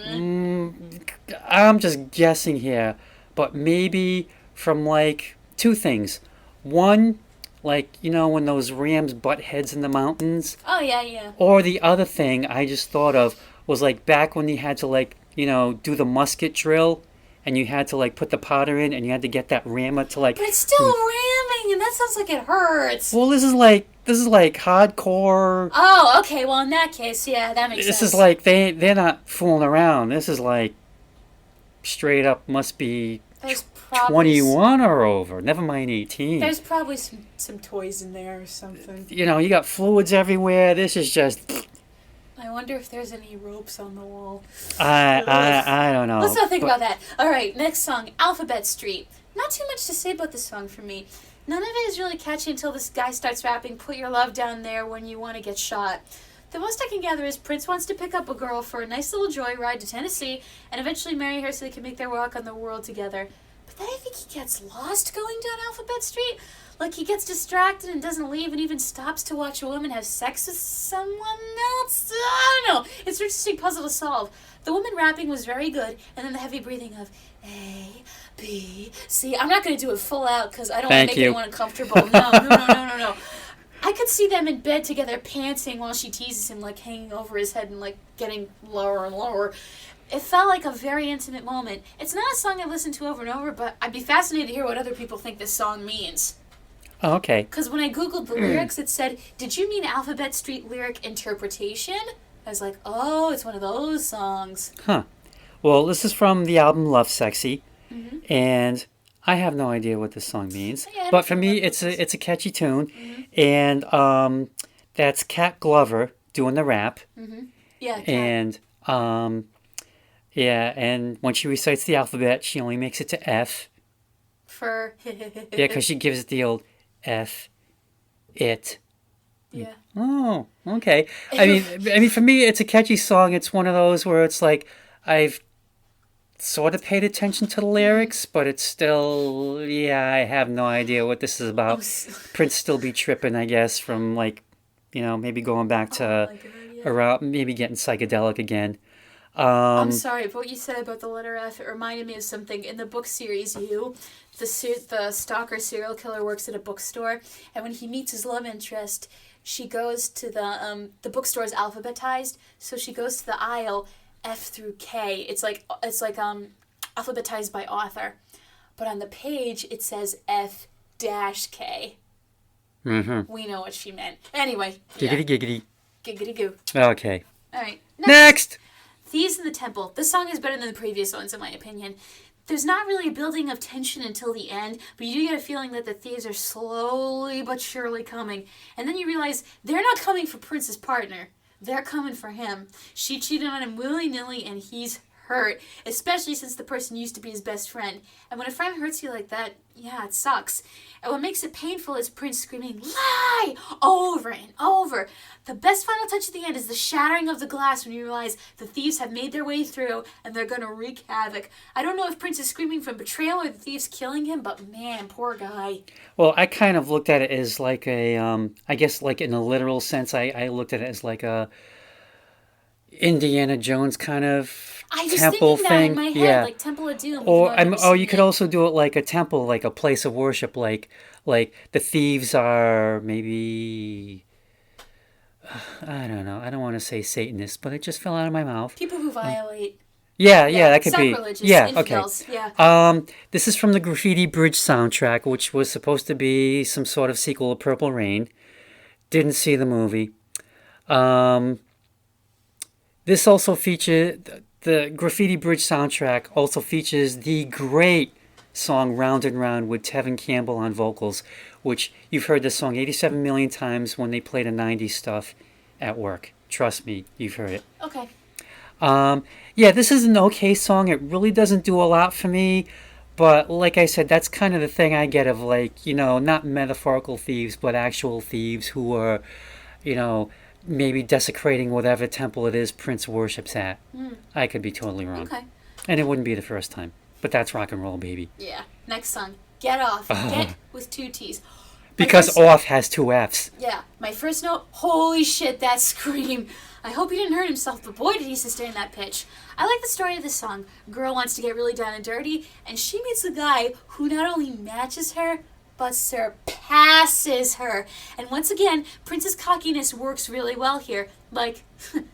I'm just guessing here, but maybe from like two things. One, like, when those rams butt heads in the mountains. Oh, yeah, yeah. Or the other thing I just thought of was like back when you had to like, do the musket drill and you had to like put the powder in and you had to get that rammer to like. But it's still ramming and that sounds like it hurts. Well, this is like hardcore. Oh, okay. Well, in that case, yeah, that makes sense. This is like they're not fooling around. This is like straight up must be 21 or over. Never mind 18. There's probably some toys in there or something. You got fluids everywhere. This is just. I wonder if there's any ropes on the wall. I don't know. Let's not think about that. All right, next song, Alphabet Street. Not too much to say about this song for me. None of it is really catchy until this guy starts rapping, "Put your love down there when you want to get shot." The most I can gather is Prince wants to pick up a girl for a nice little joyride to Tennessee and eventually marry her so they can make their walk on the world together. But then I think he gets lost going down Alphabet Street. Like, he gets distracted and doesn't leave and even stops to watch a woman have sex with someone else. I don't know. It's an interesting puzzle to solve. The woman rapping was very good, and then the heavy breathing of A, B, C. I'm not going to do it full out because I don't want to make anyone uncomfortable. No. I could see them in bed together panting while she teases him, like hanging over his head and like getting lower and lower. It felt like a very intimate moment. It's not a song I listen to over and over, but I'd be fascinated to hear what other people think this song means. Oh, okay. Because when I Googled the lyrics, it said, "Did you mean Alphabet Street lyric interpretation?" I was like, oh, it's one of those songs. Huh. Well, this is from the album Love Sexy, Mm-hmm. and I have no idea what this song means. Yeah, but for me, it's a catchy tune, Mm-hmm. and that's Cat Glover doing the rap. Mm-hmm. Yeah, Cat. And and when she recites the alphabet, she only makes it to F. For Yeah, because she gives it the old F, it. Yeah. Oh, okay. I mean, for me, it's a catchy song. It's one of those where it's like I've sort of paid attention to the lyrics, but it's still, I have no idea what this is about. Prince still be tripping, I guess, from like, maybe going back to around, maybe getting psychedelic again. I'm sorry, but what you said about the letter F, it reminded me of something. In the book series You, the stalker serial killer works at a bookstore, and when he meets his love interest, she goes to the bookstore is alphabetized, so she goes to the aisle F through K. It's like alphabetized by author, but on the page it says F-K. Mm-hmm. We know what she meant. Anyway. Giggity giggity. Giggity goo. Okay. All right. Next! Thieves in the Temple. This song is better than the previous ones, in my opinion. There's not really a building of tension until the end, but you do get a feeling that the thieves are slowly but surely coming. And then you realize they're not coming for Prince's partner. They're coming for him. She cheated on him willy-nilly, and he's hurt, especially since the person used to be his best friend. And when a friend hurts you like that, yeah, it sucks. And what makes it painful is Prince screaming, "Lie!" over and over. The best final touch at the end is the shattering of the glass when you realize the thieves have made their way through and they're going to wreak havoc. I don't know if Prince is screaming from betrayal or the thieves killing him, but man, poor guy. Well, I kind of looked at it as like a, I guess like in a literal sense, I looked at it as like a Indiana Jones kind of temple thinking that thing. in my head, like Temple of Doom. Or you could also do it like a temple, like a place of worship, like the thieves are maybe, I don't know. I don't want to say Satanists, but it just fell out of my mouth. People who violate. Yeah, that could be. Yeah, infidels, okay. Yeah. This is from the Graffiti Bridge soundtrack, which was supposed to be some sort of sequel of Purple Rain. Didn't see the movie. This also featured, the Graffiti Bridge soundtrack also features the great song Round and Round with Tevin Campbell on vocals, which you've heard this song 87 million times when they play the 90s stuff at work. Trust me, you've heard it. Okay. This is an okay song. It really doesn't do a lot for me, But like I said, that's kind of the thing I get of like, not metaphorical thieves, but actual thieves who are, you know, maybe desecrating whatever temple it is Prince worships at. Hmm. I could be totally wrong. Okay. And it wouldn't be the first time. But that's rock and roll, baby. Yeah. Next song. Get Off. Get with 2 T's. Because first, off has 2 F's. Yeah. My first note, holy shit, that scream. I hope he didn't hurt himself, but boy did he sustain that pitch. I like the story of this song. Girl wants to get really down and dirty, and she meets a guy who not only matches her, but surpasses her. And once again, Prince's cockiness works really well here. Like,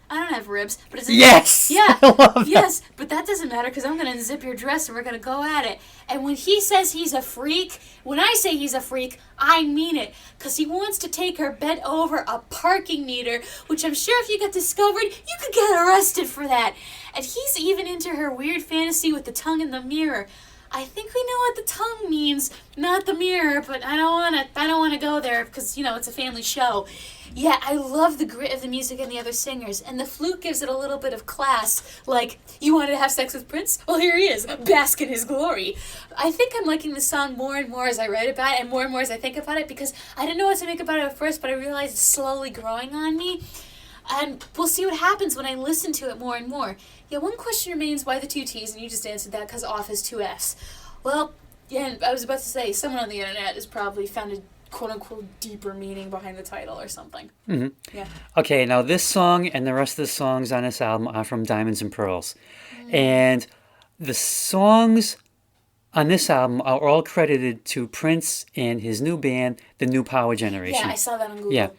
I don't have ribs, but it's yes! Yeah, I love that. yes, but that doesn't matter because I'm going to unzip your dress and we're going to go at it. And when he says he's a freak, when I say he's a freak, I mean it. Because he wants to take her bent over a parking meter, which I'm sure if you got discovered, you could get arrested for that. And he's even into her weird fantasy with the tongue in the mirror. I think we know what the tongue means, not the mirror, but I don't want to go there because, it's a family show. Yeah, I love the grit of the music and the other singers, and the flute gives it a little bit of class, like, you wanted to have sex with Prince? Well, here he is, bask in his glory. I think I'm liking the song more and more as I write about it, and more as I think about it, because I didn't know what to make about it at first, but I realized it's slowly growing on me. And we'll see what happens when I listen to it more and more. Yeah, one question remains, why the 2 T's? And you just answered that because off is 2 F's. Well, yeah, I was about to say, someone on the internet has probably found a quote-unquote deeper meaning behind the title or something. Mm-hmm. Yeah. Okay, now this song and the rest of the songs on this album are from Diamonds and Pearls. And the songs on this album are all credited to Prince and his new band, the New Power Generation. Yeah, I saw that on Google. Yeah,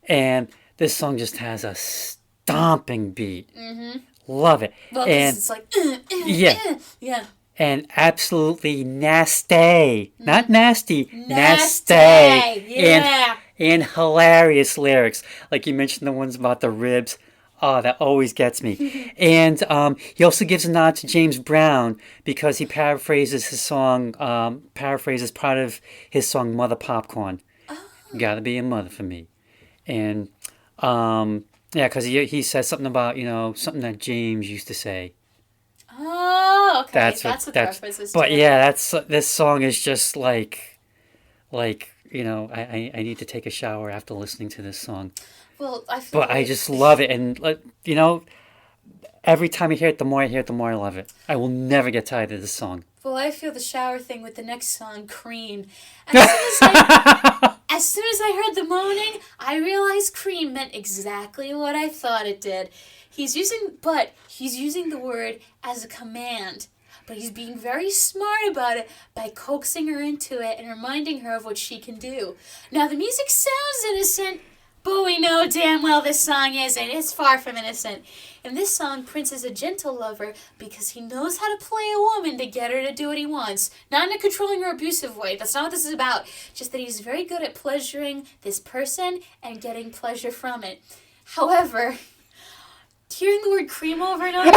and this song just has a stomping beat. Mm-hmm. Love it. Well, and it's like, yeah. Yeah. And absolutely nasty. Not nasty. Nasty. Yeah. And hilarious lyrics. Like you mentioned the ones about the ribs. Oh, that always gets me. And he also gives a nod to James Brown because he paraphrases his song, paraphrases part of his song Mother Popcorn. Oh. Gotta be a mother for me. And yeah, because he says something about, something that James used to say. Oh, okay. That's what the reference is to. But yeah, this song is just like I need to take a shower after listening to this song. Well, I just love it, and every time I hear it, the more I hear it, the more I love it. I will never get tired of this song. Well, I feel the shower thing with the next song, Cream. As soon as I heard the moaning, I realized cream meant exactly what I thought it did. He's using the word as a command, but he's being very smart about it by coaxing her into it and reminding her of what she can do. Now, the music sounds innocent, but we know damn well this song isn't. It's far from innocent. In this song, Prince is a gentle lover because he knows how to play a woman to get her to do what he wants. Not in a controlling or abusive way. That's not what this is about. Just that he's very good at pleasuring this person and getting pleasure from it. However, hearing the word cream over and over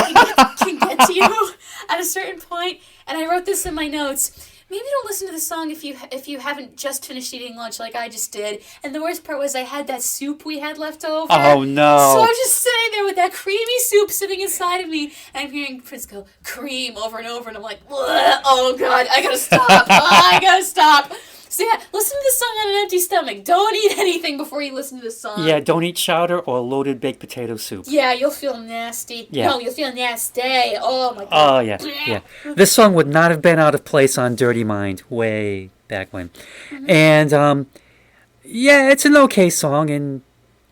can get to you at a certain point, and I wrote this in my notes. Maybe don't listen to the song if you haven't just finished eating lunch like I just did. And the worst part was I had that soup we had left over. Oh, no. So I'm just sitting there with that creamy soup sitting inside of me, and I'm hearing Prince go, cream, over and over, and I'm like, oh, God, I gotta stop. I gotta stop. So yeah, listen to this song on an empty stomach. Don't eat anything before you listen to this song. Yeah, don't eat chowder or loaded baked potato soup. Yeah, you'll feel nasty. Yeah. No, you'll feel nasty. Oh, my God. Oh, yeah. This song would not have been out of place on Dirty Mind way back when. Mm-hmm. And, yeah, it's an okay song. And,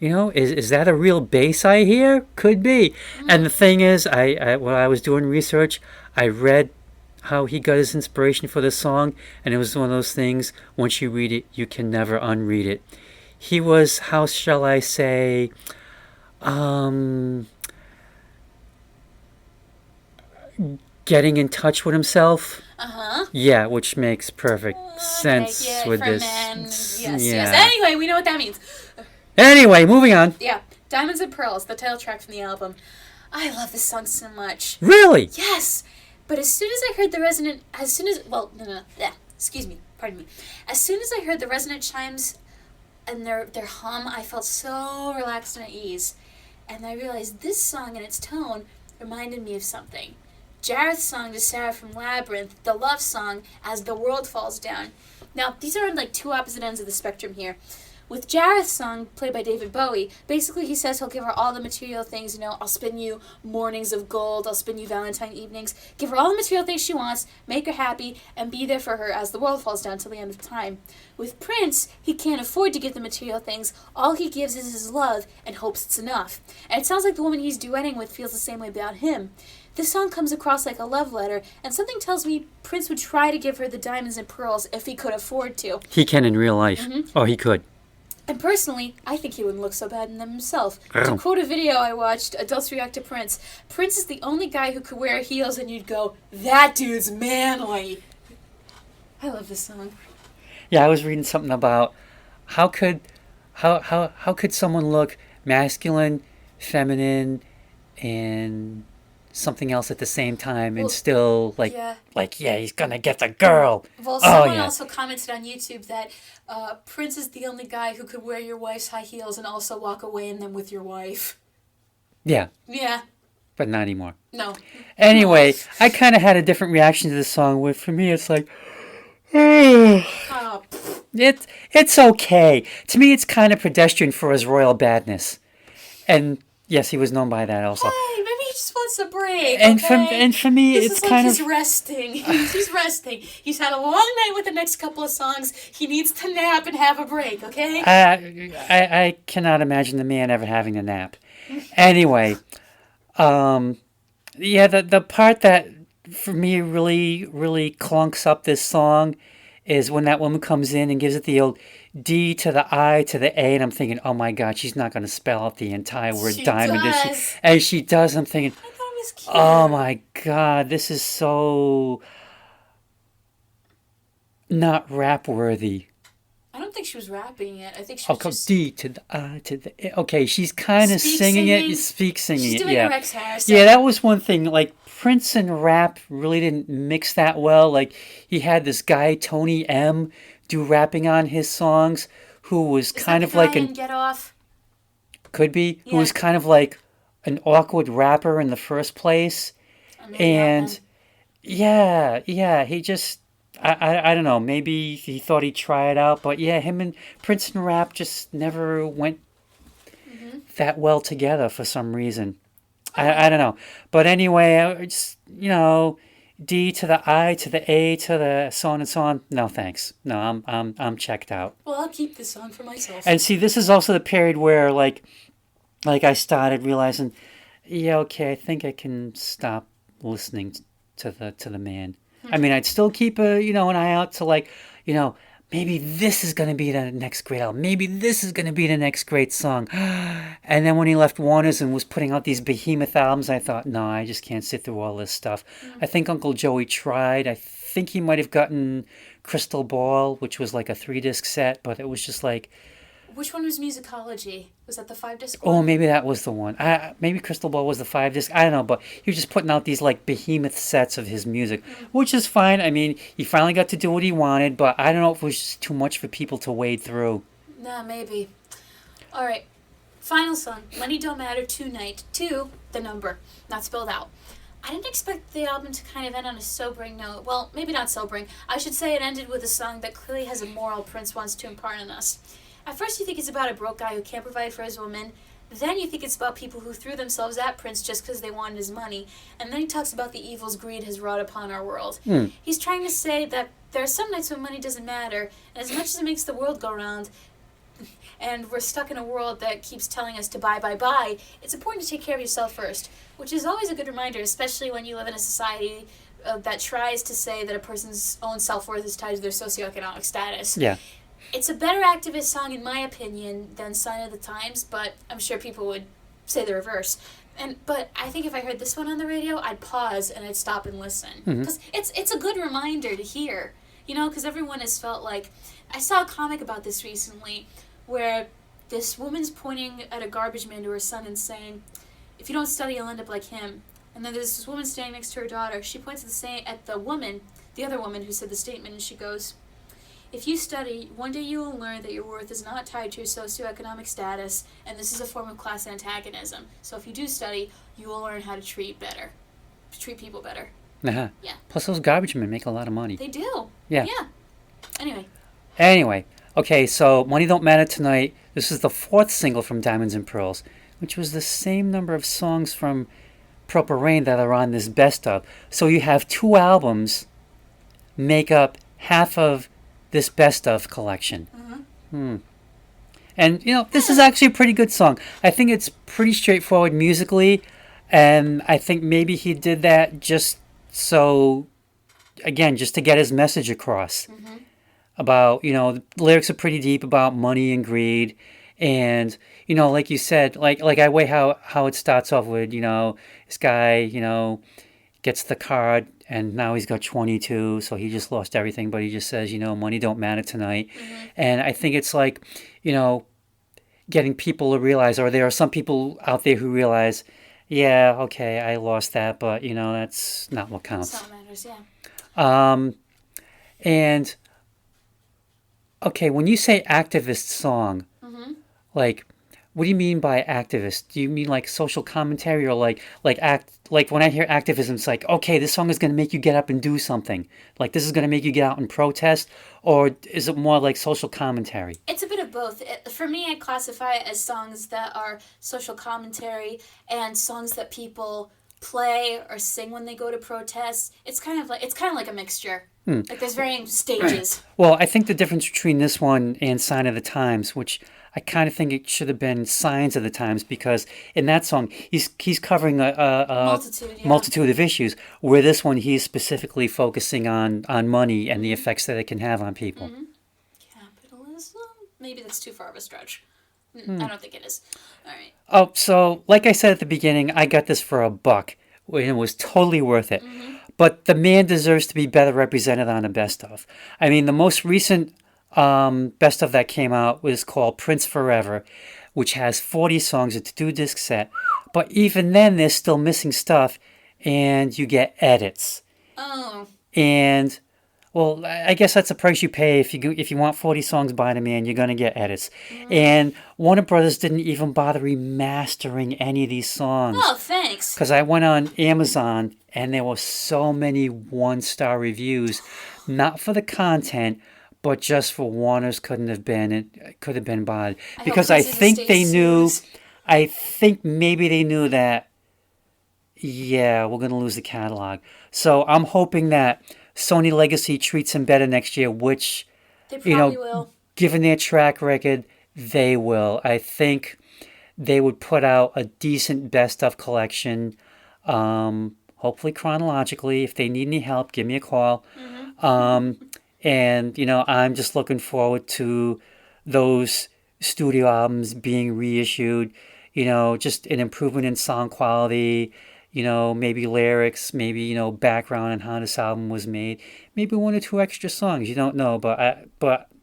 is that a real bass I hear? Could be. Mm-hmm. And the thing is, while I was doing research, I read how he got his inspiration for this song, and it was one of those things, once you read it, you can never unread it. He was, how shall I say, getting in touch with himself. Uh-huh. Yeah, which makes perfect sense with for this. Men. Yes. Anyway, we know what that means. Anyway, moving on. Yeah, Diamonds and Pearls, the title track from the album. I love this song so much. Really? Yes. But as soon as I heard the resonant, pardon me. As soon as I heard the resonant chimes and their hum, I felt so relaxed and at ease. And I realized this song and its tone reminded me of something. Jareth's song to Sarah from Labyrinth, the love song, As the World Falls Down. Now, these are on like two opposite ends of the spectrum here. With Jareth's song, played by David Bowie, basically he says he'll give her all the material things, I'll spin you mornings of gold, I'll spin you Valentine evenings, give her all the material things she wants, make her happy, and be there for her as the world falls down till the end of time. With Prince, he can't afford to give the material things, all he gives is his love, and hopes it's enough. And it sounds like the woman he's duetting with feels the same way about him. This song comes across like a love letter, and something tells me Prince would try to give her the diamonds and pearls if he could afford to. He can in real life. Oh, he could. And personally, I think he wouldn't look so bad in them himself. Oh. To quote a video I watched, Adults React to Prince, Prince is the only guy who could wear heels and you'd go, that dude's manly. I love this song. Yeah, I was reading something about how could someone look masculine, feminine, and something else at the same time and still he's gonna get the girl. Well, someone also commented on YouTube that Prince is the only guy who could wear your wife's high heels and also walk away in them with your wife. Yeah. Yeah. But not anymore. No. Anyway, I kind of had a different reaction to this song. Where for me, it's like, it's okay. To me, it's kind of pedestrian for his royal badness. And yes, he was known by that also. Hey, maybe he just wants a break. And okay? for me, this it's is like kind he's of resting. He's resting. He's had a long night with the next couple of songs. He needs to nap and have a break. Okay. I cannot imagine the man ever having a nap. Anyway, the part that for me really clunks up this song is when that woman comes in and gives it the old D to the I to the A, and I'm thinking, oh my God, she's not going to spell out the entire word diamond, is she? And she does. I'm thinking, I thought it was cute. oh my God, this is so not rap worthy. I don't think she was rapping it. I think she was just... D to the I to the A. Okay, she's kind of singing it. Speak singing She's it. doing Yeah. a Rex Harrison. Yeah, that was one thing. Like Prince and rap really didn't mix that well. Like he had this guy Tony M do rapping on his songs, who was kind of like Get Off? Could be who was kind of like an awkward rapper in the first place, and he just. I don't know, maybe he thought he'd try it out, but yeah, him and Prince and rap just never went that well together for some reason. I don't know. But anyway, I just, D to the I to the A to the so on and so on. No, thanks. No, I'm checked out. Well, I'll keep this song for myself. And see, this is also the period where like I started realizing, okay, I think I can stop listening to the man. I mean, I'd still keep an eye out to maybe this is going to be the next great album. Maybe this is going to be the next great song. And then when he left Warner's and was putting out these behemoth albums, I thought, no, I just can't sit through all this stuff. I think Uncle Joey tried. I think he might have gotten Crystal Ball, which was like a 3-disc set, but it was just like... Which one was Musicology? Was that the 5-disc one? Oh, maybe that was the one. Maybe Crystal Ball was the 5-disc. I don't know, but he was just putting out these like behemoth sets of his music, which is fine. I mean, he finally got to do what he wanted, but I don't know if it was just too much for people to wade through. Nah, maybe. All right. Final song, Money Don't Matter, Tonight. 2, the number, not spelled out. I didn't expect the album to kind of end on a sobering note. Well, maybe not sobering. I should say it ended with a song that clearly has a moral Prince wants to impart on us. At first you think it's about a broke guy who can't provide for his woman. Then you think it's about people who threw themselves at Prince just because they wanted his money. And then he talks about the evils greed has wrought upon our world. He's trying to say that there are some nights when money doesn't matter. And as much as it makes the world go round, and we're stuck in a world that keeps telling us to buy, it's important to take care of yourself first. Which is always a good reminder, especially when you live in a society that tries to say that a person's own self-worth is tied to their socioeconomic status. Yeah. It's a better activist song, in my opinion, than Sign of the Times, but I'm sure people would say the reverse. But I think if I heard this one on the radio, I'd pause and I'd stop and listen. Because it's a good reminder to hear, because everyone has felt like... I saw a comic about this recently where this woman's pointing at a garbage man to her son and saying, if you don't study, you'll end up like him. And then there's this woman standing next to her daughter. She points at the other woman who said the statement, and she goes... If you study, one day you will learn that your worth is not tied to your socioeconomic status, and this is a form of class antagonism. So if you do study, you will learn how to treat better. treat people better. Uh-huh. Yeah. Plus, those garbage men make a lot of money. They do. Yeah. Yeah. Anyway, okay, so Money Don't Matter Tonight. This is the fourth single from Diamonds and Pearls, which was the same number of songs from Purple Rain that are on this best of. So you have two albums make up half of this best of collection. And, this is actually a pretty good song. I think it's pretty straightforward musically, and I think maybe he did that just to get his message across. About, the lyrics are pretty deep about money and greed. And, like you said, like I way how it starts off with, this guy, gets the card and now he's got 22, so he just lost everything, but he just says, money don't matter tonight. And I think it's like, getting people to realize, or there are some people out there who realize, yeah, okay, I lost that, but, that's not what counts. That's not what matters, yeah. And, okay, when you say activist song, like, what do you mean by activist? Do you mean like social commentary, or like when I hear activism, it's like, okay, this song is going to make you get up and do something. Like, this is going to make you get out and protest, or is it more like social commentary? It's a bit of both. For me, I classify it as songs that are social commentary and songs that people play or sing when they go to protests. It's kind of like a mixture. Like, there's varying stages. Well, I think the difference between this one and Sign of the Times, which I kind of think it should have been Signs of the Times, because in that song he's covering a multitude of issues, where this one he's specifically focusing on money and the effects that it can have on people. Capitalism? Maybe that's too far of a stretch. I don't think it is. All right. Oh, so like I said at the beginning, I got this for $1, and it was totally worth it. But the man deserves to be better represented on a best of. I mean, the most recent best of that came out was called Prince Forever, which has 40 songs. It's a 2-disc set. But even then, they're still missing stuff, and you get edits. Oh. And, well, I guess that's the price you pay. If you want 40 songs by the man, you're going to get edits. And Warner Brothers didn't even bother remastering any of these songs. Oh, thanks. Because I went on Amazon, and there were so many 1-star reviews, not for the content, but just for Warner's could have been bothered. Because I think they knew, I think maybe they knew that, yeah, we're going to lose the catalog. So I'm hoping that Sony Legacy treats him better next year, which, They probably will. given their track record, they will. I think they would put out a decent best of collection, hopefully chronologically. If they need any help, give me a call. And, I'm just looking forward to those studio albums being reissued, just an improvement in song quality, maybe lyrics, maybe, background on how this album was made, maybe 1 or 2 extra songs. You don't know, but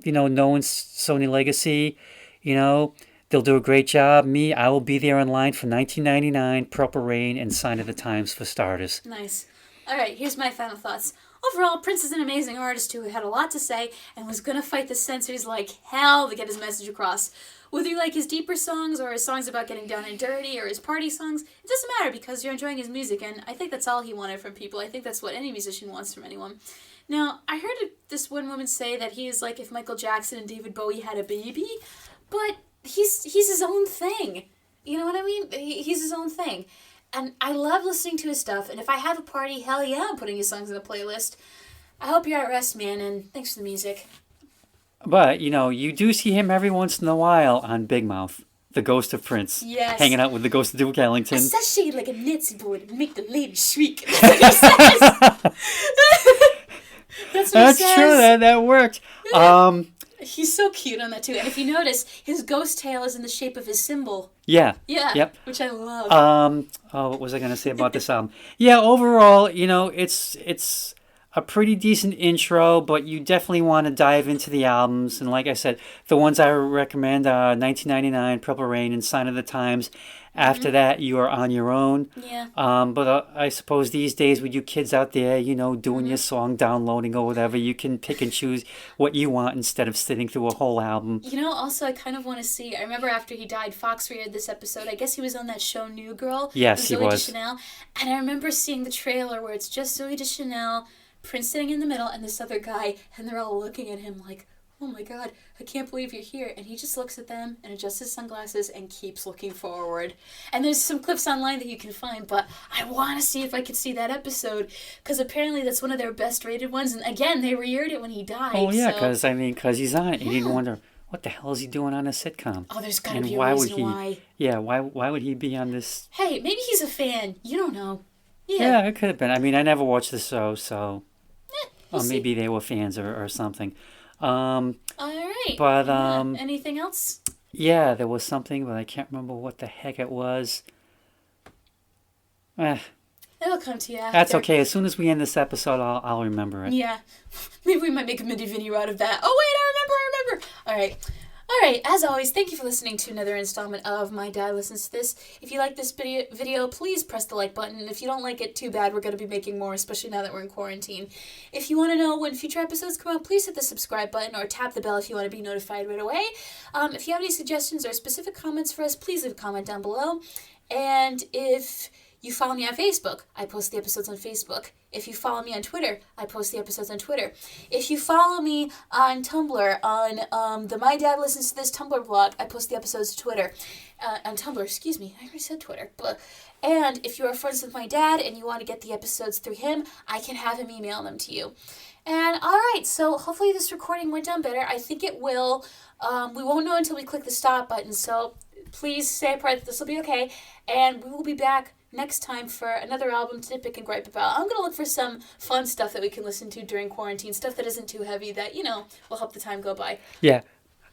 knowing Sony Legacy, they'll do a great job. I will be there in line for 1999, Purple Rain, and Sign of the Times for starters. Nice. All right, here's my final thoughts. Overall, Prince is an amazing artist who had a lot to say and was going to fight the censors like hell to get his message across. Whether you like his deeper songs or his songs about getting down and dirty or his party songs, it doesn't matter because you're enjoying his music, and I think that's all he wanted from people. I think that's what any musician wants from anyone. Now, I heard this one woman say that he is like if Michael Jackson and David Bowie had a baby, but he's his own thing. You know what I mean? He's his own thing. And I love listening to his stuff, and if I have a party, hell yeah, I'm putting his songs in the playlist. I hope you're at rest, man, and thanks for the music. But, you do see him every once in a while on Big Mouth, the ghost of Prince. Yes. Hanging out with the ghost of Duke Ellington. I sashayed like a Nancy boy to make the lady shriek. That's what he says. That's what he says. True, that worked. He's so cute on that, too. And if you notice, his ghost tail is in the shape of his symbol. Yeah. Yeah. Yep. Which I love. What was I going to say about this album? Yeah, overall, it's a pretty decent intro, but you definitely want to dive into the albums. And like I said, the ones I recommend are 1999, Purple Rain, and Sign of the Times. After that, you are on your own. Yeah. But I suppose these days with you kids out there, doing your song downloading or whatever, you can pick and choose what you want instead of sitting through a whole album. Also, I kind of want to see. I remember after he died, Fox re-aired this episode. I guess he was on that show New Girl. Yes, he Zooey was. Deschanel. And I remember seeing the trailer where it's just Zooey Deschanel, Prince sitting in the middle, and this other guy, and they're all looking at him like, oh my god, I can't believe you're here. And he just looks at them and adjusts his sunglasses and keeps looking forward. And there's some clips online that you can find, but I want to see if I could see that episode, because apparently that's one of their best rated ones. And again, they re-aired it when he died. Oh, yeah, so. because he's on it. And you'd wonder, what the hell is he doing on a sitcom? Oh, there's got to And be a why reason would he? why. Yeah, why would he be on this? Hey, maybe he's a fan. You don't know. Yeah, it could have been. I mean, I never watched the show, so We'll or see. maybe they were fans or something. All right. But anything else? yeah, there was something, but I can't remember what the heck it was. Eh, It'll come to you after. that's okay. As soon as we end this episode, I'll remember it. Yeah. Maybe we might make a mini video out of that. Oh, wait, I remember. All right. All right, as always, thank you for listening to another installment of My Dad Listens to This. If you like this video, please press the like button. If you don't like it, too bad. We're going to be making more, especially now that we're in quarantine. If you want to know when future episodes come out, please hit the subscribe button or tap the bell if you want to be notified right away. If you have any suggestions or specific comments for us, please leave a comment down below. And if you follow me on Facebook, I post the episodes on Facebook. If you follow me on Twitter, I post the episodes on Twitter. If you follow me on Tumblr, on the My Dad Listens to This Tumblr blog, I post the episodes to Twitter. On Tumblr, excuse me, I already said Twitter. And if you are friends with my dad and you want to get the episodes through him, I can have him email them to you. And alright, so hopefully this recording went down better. I think it will. We won't know until we click the stop button, so please say a prayer that this will be okay. And we will be back next time for another album to pick and gripe about. I'm going to look for some fun stuff that we can listen to during quarantine, stuff that isn't too heavy that, will help the time go by. Yeah,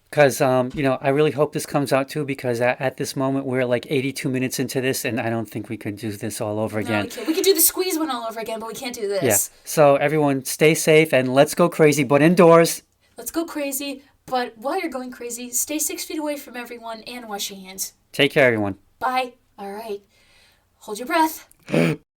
because, I really hope this comes out too, because at this moment we're like 82 minutes into this, and I don't think we could do this all over again. No, we can't. We could do the squeeze one all over again, but we can't do this. Yeah, so everyone stay safe and let's go crazy, but indoors. Let's go crazy, but while you're going crazy, stay 6 feet away from everyone and wash your hands. Take care, everyone. Bye. All right. Hold your breath.